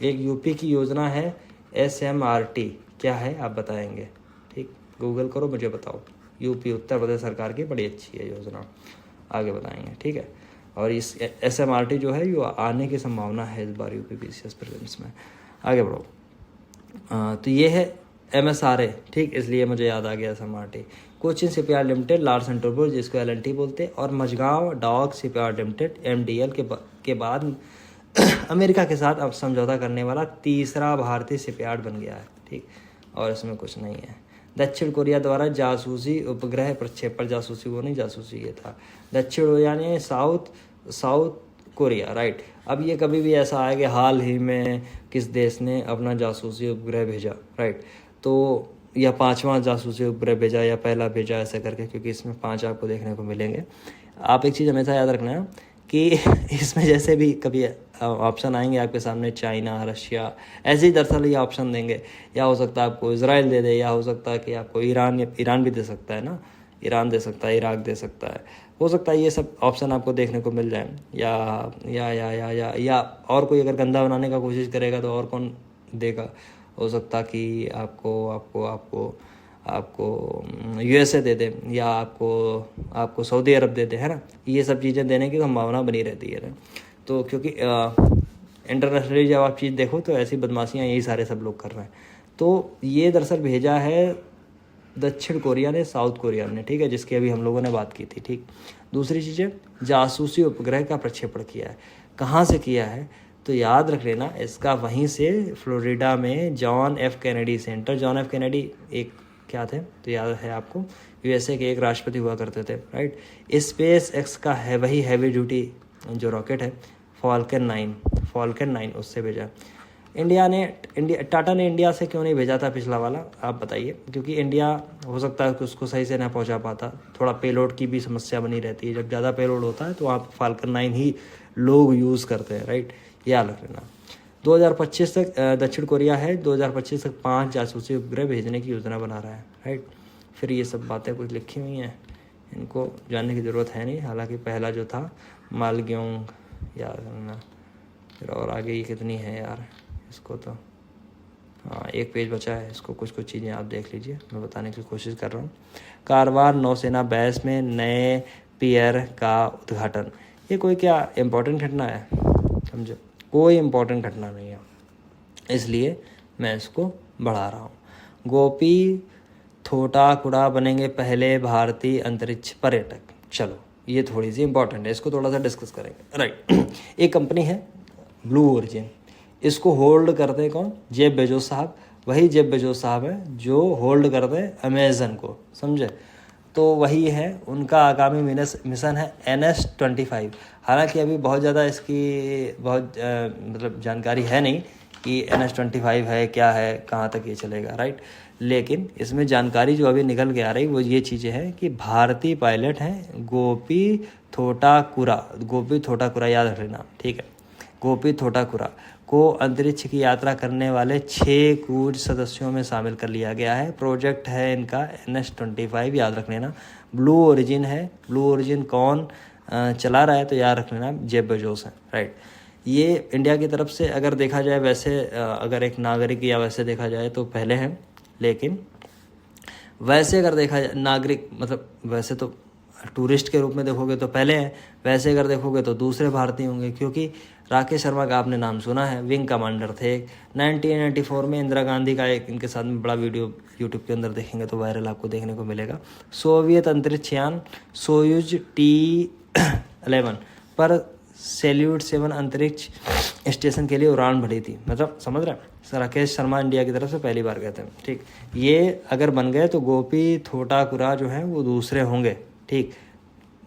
एक यूपी की योजना है। SMRT क्या है आप बताएंगे, ठीक। गूगल करो, मुझे बताओ। यूपी, उत्तर प्रदेश सरकार की बड़ी अच्छी है योजना, आगे बताएंगे, ठीक है। और इस SMRT जो है, ये आने की संभावना है इस बार यूपी PCS प्रीलिम्स में। आगे बढ़ो। तो ये है MSRA, ठीक, इसलिए मुझे याद आ गया SMRT। Cochin shipyard limited, Larsen Toubro, जिसको LNT बोलते हैं, और Mazagon dock shipyard limited MDL के बाद अमेरिका के साथ अब समझौता करने वाला तीसरा भारतीय शिपयार्ड बन गया है, ठीक। और इसमें कुछ नहीं है। दक्षिण कोरिया द्वारा जासूसी उपग्रह प्रक्षेपण, जासूसी वो नहीं, जासूसी ये था। दक्षिण यानी साउथ कोरिया, राइट। अब ये कभी भी ऐसा आया कि हाल ही में किस देश ने अपना जासूसी उपग्रह भेजा, राइट, तो या 5वां जासूसी उपग्रह भेजा या पहला भेजा, ऐसे करके, क्योंकि इसमें 5 आपको देखने को मिलेंगे। आप एक चीज़ हमेशा याद रखना है कि इसमें जैसे भी कभी ऑप्शन आएंगे आपके सामने, चाइना, रशिया, ऐसे ही दरअसल ये ऑप्शन देंगे। या हो सकता है आपको इजराइल दे दे, या हो सकता है कि आपको ईरान भी दे सकता है ना, ईरान दे सकता है, इराक दे सकता है, हो सकता है ये सब ऑप्शन आपको देखने को मिल जाए। या और कोई अगर गंदा बनाने का कोशिश करेगा तो और कौन देगा। हो सकता कि आपको USA दे दे, या आपको सऊदी अरब दे दे, है ना। ये सब चीज़ें देने की संभावना बनी रहती है ना। तो क्योंकि इंटरनेशनली जब आप चीज़ देखो तो ऐसी बदमाशियाँ यही सारे सब लोग कर रहे हैं। तो ये दरअसल भेजा है दक्षिण कोरिया ने, साउथ कोरिया ने, ठीक है, जिसकी अभी हम लोगों ने बात की थी, ठीक। दूसरी चीज़ें, जासूसी उपग्रह का प्रक्षेपण किया है। कहाँ से किया है? तो याद रख लेना इसका, वहीं से फ्लोरिडा में John F Kennedy centre. John F Kennedy एक क्या थे तो याद है आपको, USA के एक राष्ट्रपति हुआ करते थे, राइट। SpaceX का है वही हैवी ड्यूटी जो रॉकेट है, फॉल्कन 9, उससे भेजा। टाटा ने इंडिया से क्यों नहीं भेजा था पिछला वाला, आप बताइए। क्योंकि इंडिया हो सकता है कि उसको सही से ना पहुंचा पाता, थोड़ा पेलोड की भी समस्या बनी रहती है। जब ज़्यादा पेलोड होता है तो आप फाल्कन 9 ही लोग यूज़ करते हैं, राइट, याद रख लेना। 2025 तक दक्षिण कोरिया है 2025 तक 5 जासूसी उपग्रह भेजने की योजना बना रहा है, राइट। फिर ये सब बातें कुछ लिखी हुई हैं, इनको जानने की ज़रूरत है नहीं। हालांकि पहला जो था मालग्योंग, याद रखना। फिर और आगे ये कितनी है यार, इसको तो हाँ, एक पेज बचा है, इसको कुछ चीज़ें आप देख लीजिए, मैं बताने की कोशिश कर रहा हूँ। कारवार नौसेना बेस में नए पियर का उद्घाटन, ये कोई क्या इम्पोर्टेंट घटना है? समझो, कोई इम्पोर्टेंट घटना नहीं है, इसलिए मैं इसको बढ़ा रहा हूँ। गोपी थोटाकुड़ा बनेंगे पहले भारतीय अंतरिक्ष पर्यटक। चलो, ये थोड़ी सी इंपॉर्टेंट है, इसको थोड़ा सा डिस्कस करेंगे, राइट। एक कंपनी है ब्लू ओरिजिन, इसको होल्ड करते कौन? जेफ बेजोस साहब। वही जेफ बेजोस साहब है जो होल्ड करते हैं अमेजन को, समझे। तो वही है, उनका आगामी मिशन है NS-25। हालांकि अभी बहुत ज़्यादा इसकी मतलब जानकारी है नहीं कि NS-25 है क्या है, कहाँ तक ये चलेगा, राइट। लेकिन इसमें जानकारी जो अभी निकल के आ रही वो ये चीज़ें हैं कि भारतीय पायलट हैं गोपी थोटाकुरा, याद रख लेना, ठीक है। गोपी थोटाकुरा को अंतरिक्ष की यात्रा करने वाले 6 क्रूज सदस्यों में शामिल कर लिया गया है। प्रोजेक्ट है इनका NS-25, याद रख लेना। ब्लू ओरिजिन है। ब्लू ओरिजिन कौन चला रहा है तो याद रख लेना, जेफ बेजोस है, राइट। ये इंडिया की तरफ से अगर देखा जाए वैसे, अगर एक नागरिक या वैसे देखा जाए तो पहले हैं, लेकिन वैसे अगर देखा जाए नागरिक मतलब वैसे तो टूरिस्ट के रूप में देखोगे तो पहले हैं, वैसे अगर देखोगे तो दूसरे भारतीय होंगे, क्योंकि राकेश शर्मा का आपने नाम सुना है, विंग कमांडर थे। 1994 में इंदिरा गांधी का एक इनके साथ में बड़ा वीडियो यूट्यूब के अंदर देखेंगे तो वायरल आपको देखने को मिलेगा। सोवियत अंतरिक्ष यान सोयूज T-11 पर सैल्यूट 7 अंतरिक्ष स्टेशन के लिए उड़ान भरी थी। मतलब समझ रहे हैं, राकेश शर्मा इंडिया की तरफ से पहली बार गए थे, ठीक। ये अगर बन गए तो गोपी थोटाकुरा जो हैं वो दूसरे होंगे, ठीक,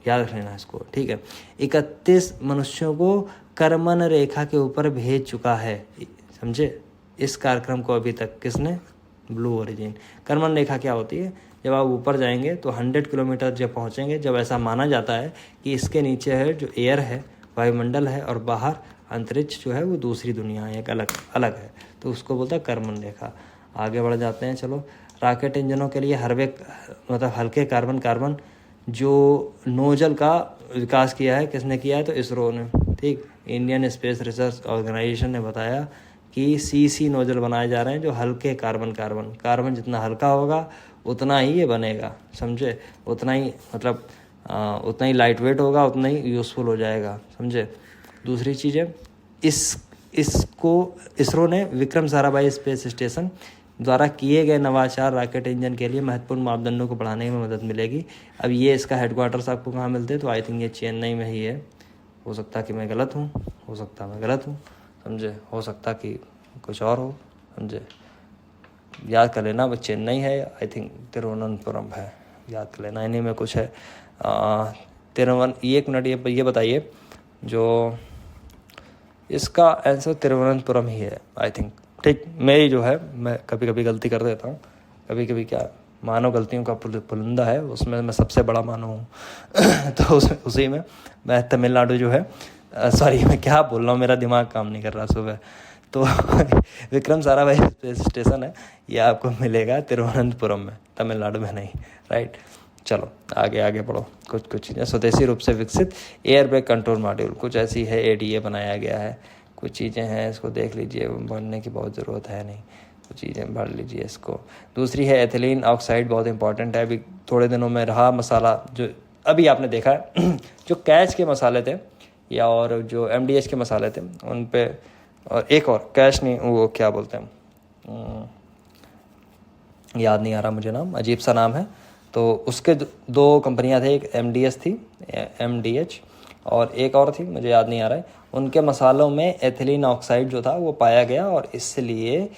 याद रख लेना इसको, ठीक है। 31 मनुष्यों को करमन रेखा के ऊपर भेज चुका है, समझे। इस कार्यक्रम को अभी तक किसने? Blue origin. करमन रेखा क्या होती है? जब आप ऊपर जाएंगे तो 100 किलोमीटर जब पहुंचेंगे, जब ऐसा माना जाता है कि इसके नीचे है जो एयर है, वायुमंडल है, और बाहर अंतरिक्ष जो है वो दूसरी दुनिया है, एक अलग अलग है, तो उसको बोलता है करमन रेखा। आगे बढ़ जाते हैं, चलो। रॉकेट इंजनों के लिए मतलब हल्के कार्बन जो नोजल का विकास किया है, किसने किया है? तो इसरो ने, ठीक। इंडियन स्पेस रिसर्च ऑर्गेनाइजेशन ने बताया कि CC नोजल बनाए जा रहे हैं जो हल्के कार्बन जितना हल्का होगा उतना ही ये बनेगा, समझे। उतना ही मतलब उतना ही लाइट वेट होगा, उतना ही यूज़फुल हो जाएगा, समझे। दूसरी चीज़ है, इसरो ने विक्रम साराभाई स्पेस स्टेशन द्वारा किए गए नवाचार रॉकेट इंजन के लिए महत्वपूर्ण मापदंडों को बढ़ाने में मदद मिलेगी। अब ये इसका हेडक्वार्टर्स आपको कहाँ मिलते हैं? तो आई थिंक ये चेन्नई में ही है। हो सकता कि मैं गलत हूँ, हो सकता मैं गलत हूँ, समझे। हो सकता कि कुछ और हो, समझे। याद कर लेना, वो चेन्नई है, आई थिंक तिरुवनंतपुरम है, याद कर लेना, इन्हीं में कुछ है। एक मिनट, ये बताइए, जो इसका आंसर तिरुवनंतपुरम ही है, आई थिंक, ठीक। मेरी जो है, मैं कभी कभी गलती कर देता हूँ, कभी कभी क्या मानव गलतियों का पुलिंदा है, उसमें मैं सबसे बड़ा मानव हूँ। तो उसी में मैं तमिलनाडु जो है, सॉरी मैं क्या बोल रहा हूँ, मेरा दिमाग काम नहीं कर रहा सुबह। तो विक्रम साराभाई स्पेस स्टेशन है, ये आपको मिलेगा तिरुवनंतपुरम में, तमिलनाडु में नहीं, राइट। चलो आगे बढ़ो। कुछ चीज़ें, स्वदेशी रूप से विकसित एयर ब्रेक कंट्रोल मॉड्यूल, कुछ ऐसी है, ADA बनाया गया है। कुछ चीज़ें हैं, इसको देख लीजिए, बढ़ने की बहुत ज़रूरत है नहीं, कुछ चीज़ें पढ़ लीजिए इसको। दूसरी है एथिलीन ऑक्साइड, बहुत इंपॉर्टेंट है। अभी थोड़े दिनों में रहा मसाला, जो अभी आपने देखा है जो कैच के मसाले थे या और जो MDH के मसाले थे उन पे, और एक और कैच नहीं, वो क्या बोलते हैं, याद नहीं आ रहा मुझे नाम, अजीब सा नाम है। तो उसके 2 कंपनियां थे, एक MDH थी, MDH, और एक और थी, मुझे याद नहीं आ रहा है। उनके मसालों में एथिलीन ऑक्साइड जो था वो पाया गया, और इसलिए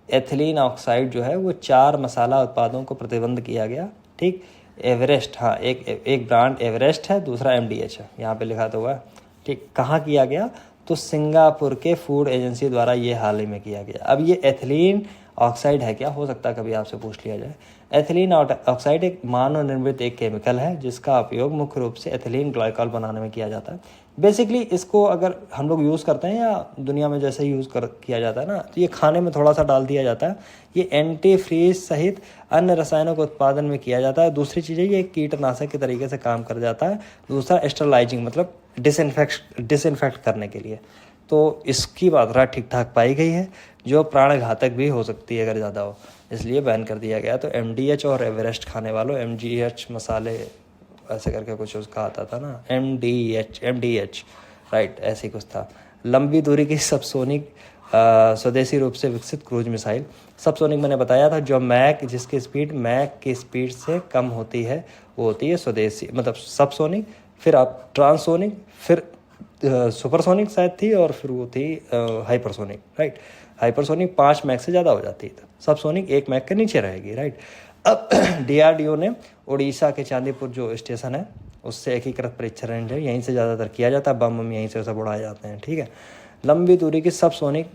एथिलीन ऑक्साइड जो है वो 4 मसाला उत्पादों को प्रतिबंध किया गया, ठीक। एवरेस्ट, हाँ, एक ब्रांड एवरेस्ट है, दूसरा MDH है, यहाँ पे लिखा तो हुआ है, ठीक। कहाँ किया गया? तो सिंगापुर के फूड एजेंसी द्वारा ये हाल ही में किया गया। अब ये एथिलीन ऑक्साइड है क्या? हो सकता है कभी आपसे पूछ लिया जाए। एथिलीन ऑक्साइड एक मानव निर्मित एक केमिकल है जिसका उपयोग मुख्य रूप से एथिलीन ग्लाइकॉल बनाने में किया जाता है। बेसिकली इसको अगर हम लोग यूज़ करते हैं, या दुनिया में जैसे यूज़ किया जाता है ना, तो ये खाने में थोड़ा सा डाल दिया जाता है। ये एंटी फ्रीज सहित अन्य रसायनों के उत्पादन में किया जाता है। दूसरी चीज़ है, ये कीटनाशक के तरीके से काम कर जाता है। दूसरा स्टरलाइजिंग, मतलब डिसइंफेक्ट करने के लिए। तो इसकी मात्रा ठीक ठाक पाई गई है, जो प्राणघातक भी हो सकती है अगर ज़्यादा हो, इसलिए बैन कर दिया गया। तो MDH और एवरेस्ट खाने वालों, MGH मसाले ऐसे करके कुछ उसका आता था ना, MDH, राइट, ऐसे कुछ था। लंबी दूरी की सबसोनिक स्वदेशी रूप से विकसित क्रूज मिसाइल। सबसोनिक मैंने बताया था, जो जिसकी स्पीड मैक की स्पीड से कम होती है वो होती है स्वदेशी, मतलब सबसोनिक, फिर आप ट्रांसोनिक, फिर सुपरसोनिक शायद थी, और फिर वो थी हाइपरसोनिक, राइट। हाइपरसोनिक 5 मैक से ज़्यादा हो जाती है, सबसोनिक 1 मैक के नीचे रहेगी, राइट। अब DRDO ने उड़ीसा के चांदीपुर जो स्टेशन है उससे एकीकृत परीक्षण रेंज है, यहीं से ज़्यादातर किया जाता है, बम यहीं से सब उड़ाए जाते हैं, ठीक है। लंबी दूरी की सबसोनिक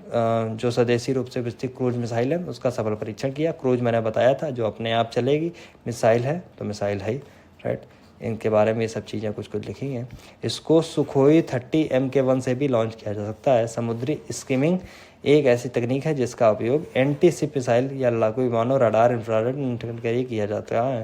जो स्वदेशी रूप से विकसित क्रूज मिसाइल है उसका सफल परीक्षण किया। क्रूज मैंने बताया था, जो अपने आप चलेगी, मिसाइल है तो मिसाइल है ही, राइट। इनके बारे में ये सब चीज़ें कुछ कुछ लिखी हैं। इसको सुखोई 30 MK1 से भी लॉन्च किया जा सकता है। समुद्री स्किमिंग एक ऐसी तकनीक है जिसका उपयोग एंटी शिप मिसाइल या लड़ाकू विमानों, रडार, इंफ्रारेड के लिए किया जाता है।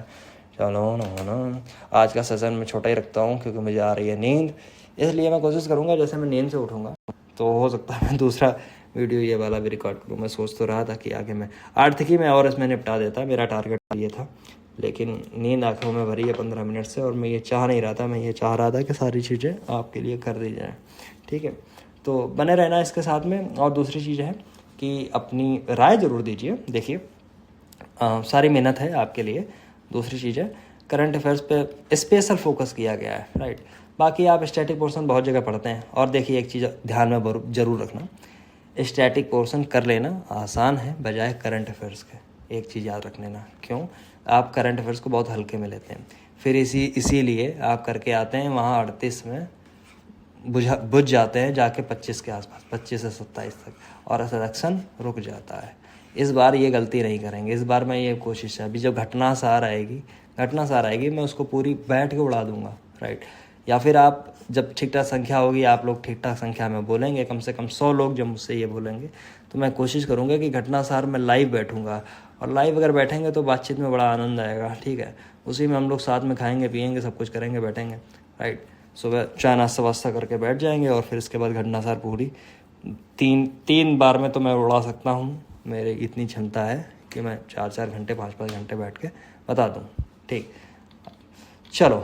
चलो ना, आज का सेशन मैं छोटा ही रखता हूँ क्योंकि मुझे आ रही है नींद, इसलिए मैं कोशिश करूँगा जैसे मैं नींद से उठूँगा तो हो सकता है मैं दूसरा वीडियो ये वाला भी रिकॉर्ड करूँ। मैं सोच तो रहा था कि आगे मैं आर्थिकी में और इसमें निपटा देता, मेरा टारगेट ये था, लेकिन नींद आंखों में भरी है 15 मिनट से और मैं ये चाह नहीं रहा था। मैं ये चाह रहा था कि सारी चीज़ें आपके लिए कर दी जाएँ, ठीक है। तो बने रहना इसके साथ में। और दूसरी चीज़ है कि अपनी राय ज़रूर दीजिए। देखिए सारी मेहनत है आपके लिए। दूसरी चीज़ है करंट अफेयर्स पे स्पेशल फोकस किया गया है, राइट। बाकी आप स्टैटिक पोर्शन बहुत जगह पढ़ते हैं। और देखिए एक चीज़ ध्यान में ज़रूर रखना, स्टैटिक पोर्शन कर लेना आसान है बजाय करंट अफेयर्स के। एक चीज़ याद रख लेना, क्यों? आप करंट अफेयर्स को बहुत हल्के में लेते हैं, फिर इसीलिए आप करके आते हैं वहाँ 38 में बुझ जाते हैं जाके 25 के आसपास, 25 से 27 तक, और सिलेक्शन रुक जाता है। इस बार ये गलती नहीं करेंगे। इस बार मैं ये कोशिश है, अभी जब घटना सार आएगी मैं उसको पूरी बैठ के उड़ा दूंगा, राइट। या फिर आप जब ठीक ठाक संख्या होगी, आप लोग ठीक ठाक संख्या में बोलेंगे, कम से कम 100 लोग जब मुझसे ये बोलेंगे तो मैं कोशिश करूँगा कि घटना सार में लाइव बैठूँगा। और लाइव अगर बैठेंगे तो बातचीत में बड़ा आनंद आएगा, ठीक है। उसी में हम लोग साथ में खाएंगे पिएंगे, सब कुछ करेंगे, बैठेंगे, राइट। सुबह चाय नाश्ता वास्ता करके बैठ जाएंगे और फिर इसके बाद घटना सार पूरी तीन बार में तो मैं उड़ा सकता हूँ। मेरी इतनी क्षमता है कि मैं 4-4 घंटे 5-5 घंटे बैठ के बता दूँ, ठीक। चलो,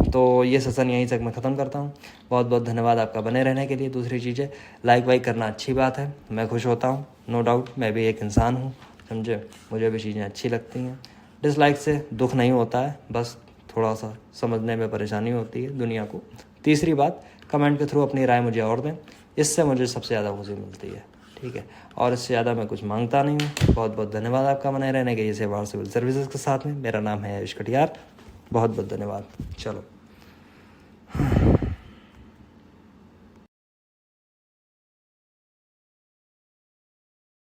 तो ये सेशन यहीं तक मैं ख़त्म करता हूँ। बहुत बहुत धन्यवाद आपका बने रहने के लिए। दूसरी चीज़ें लाइक वाइक करना अच्छी बात है, मैं खुश होता हूँ, नो डाउट। मैं भी एक इंसान हूँ, समझे, मुझे भी चीज़ें अच्छी लगती हैं। डिसलाइक से दुख नहीं होता है, बस थोड़ा सा समझने में परेशानी होती है दुनिया को। तीसरी बात, कमेंट के थ्रू अपनी राय मुझे और दें, इससे मुझे सबसे ज़्यादा खुशी मिलती है, ठीक है। और इससे ज़्यादा मैं कुछ मांगता नहीं हूँ। बहुत बहुत धन्यवाद आपका बने रहने के लिए सेवा और सिविल सर्विसेज के साथ में। मेरा नाम है आयुष कटियार। बहुत बहुत धन्यवाद। चलो।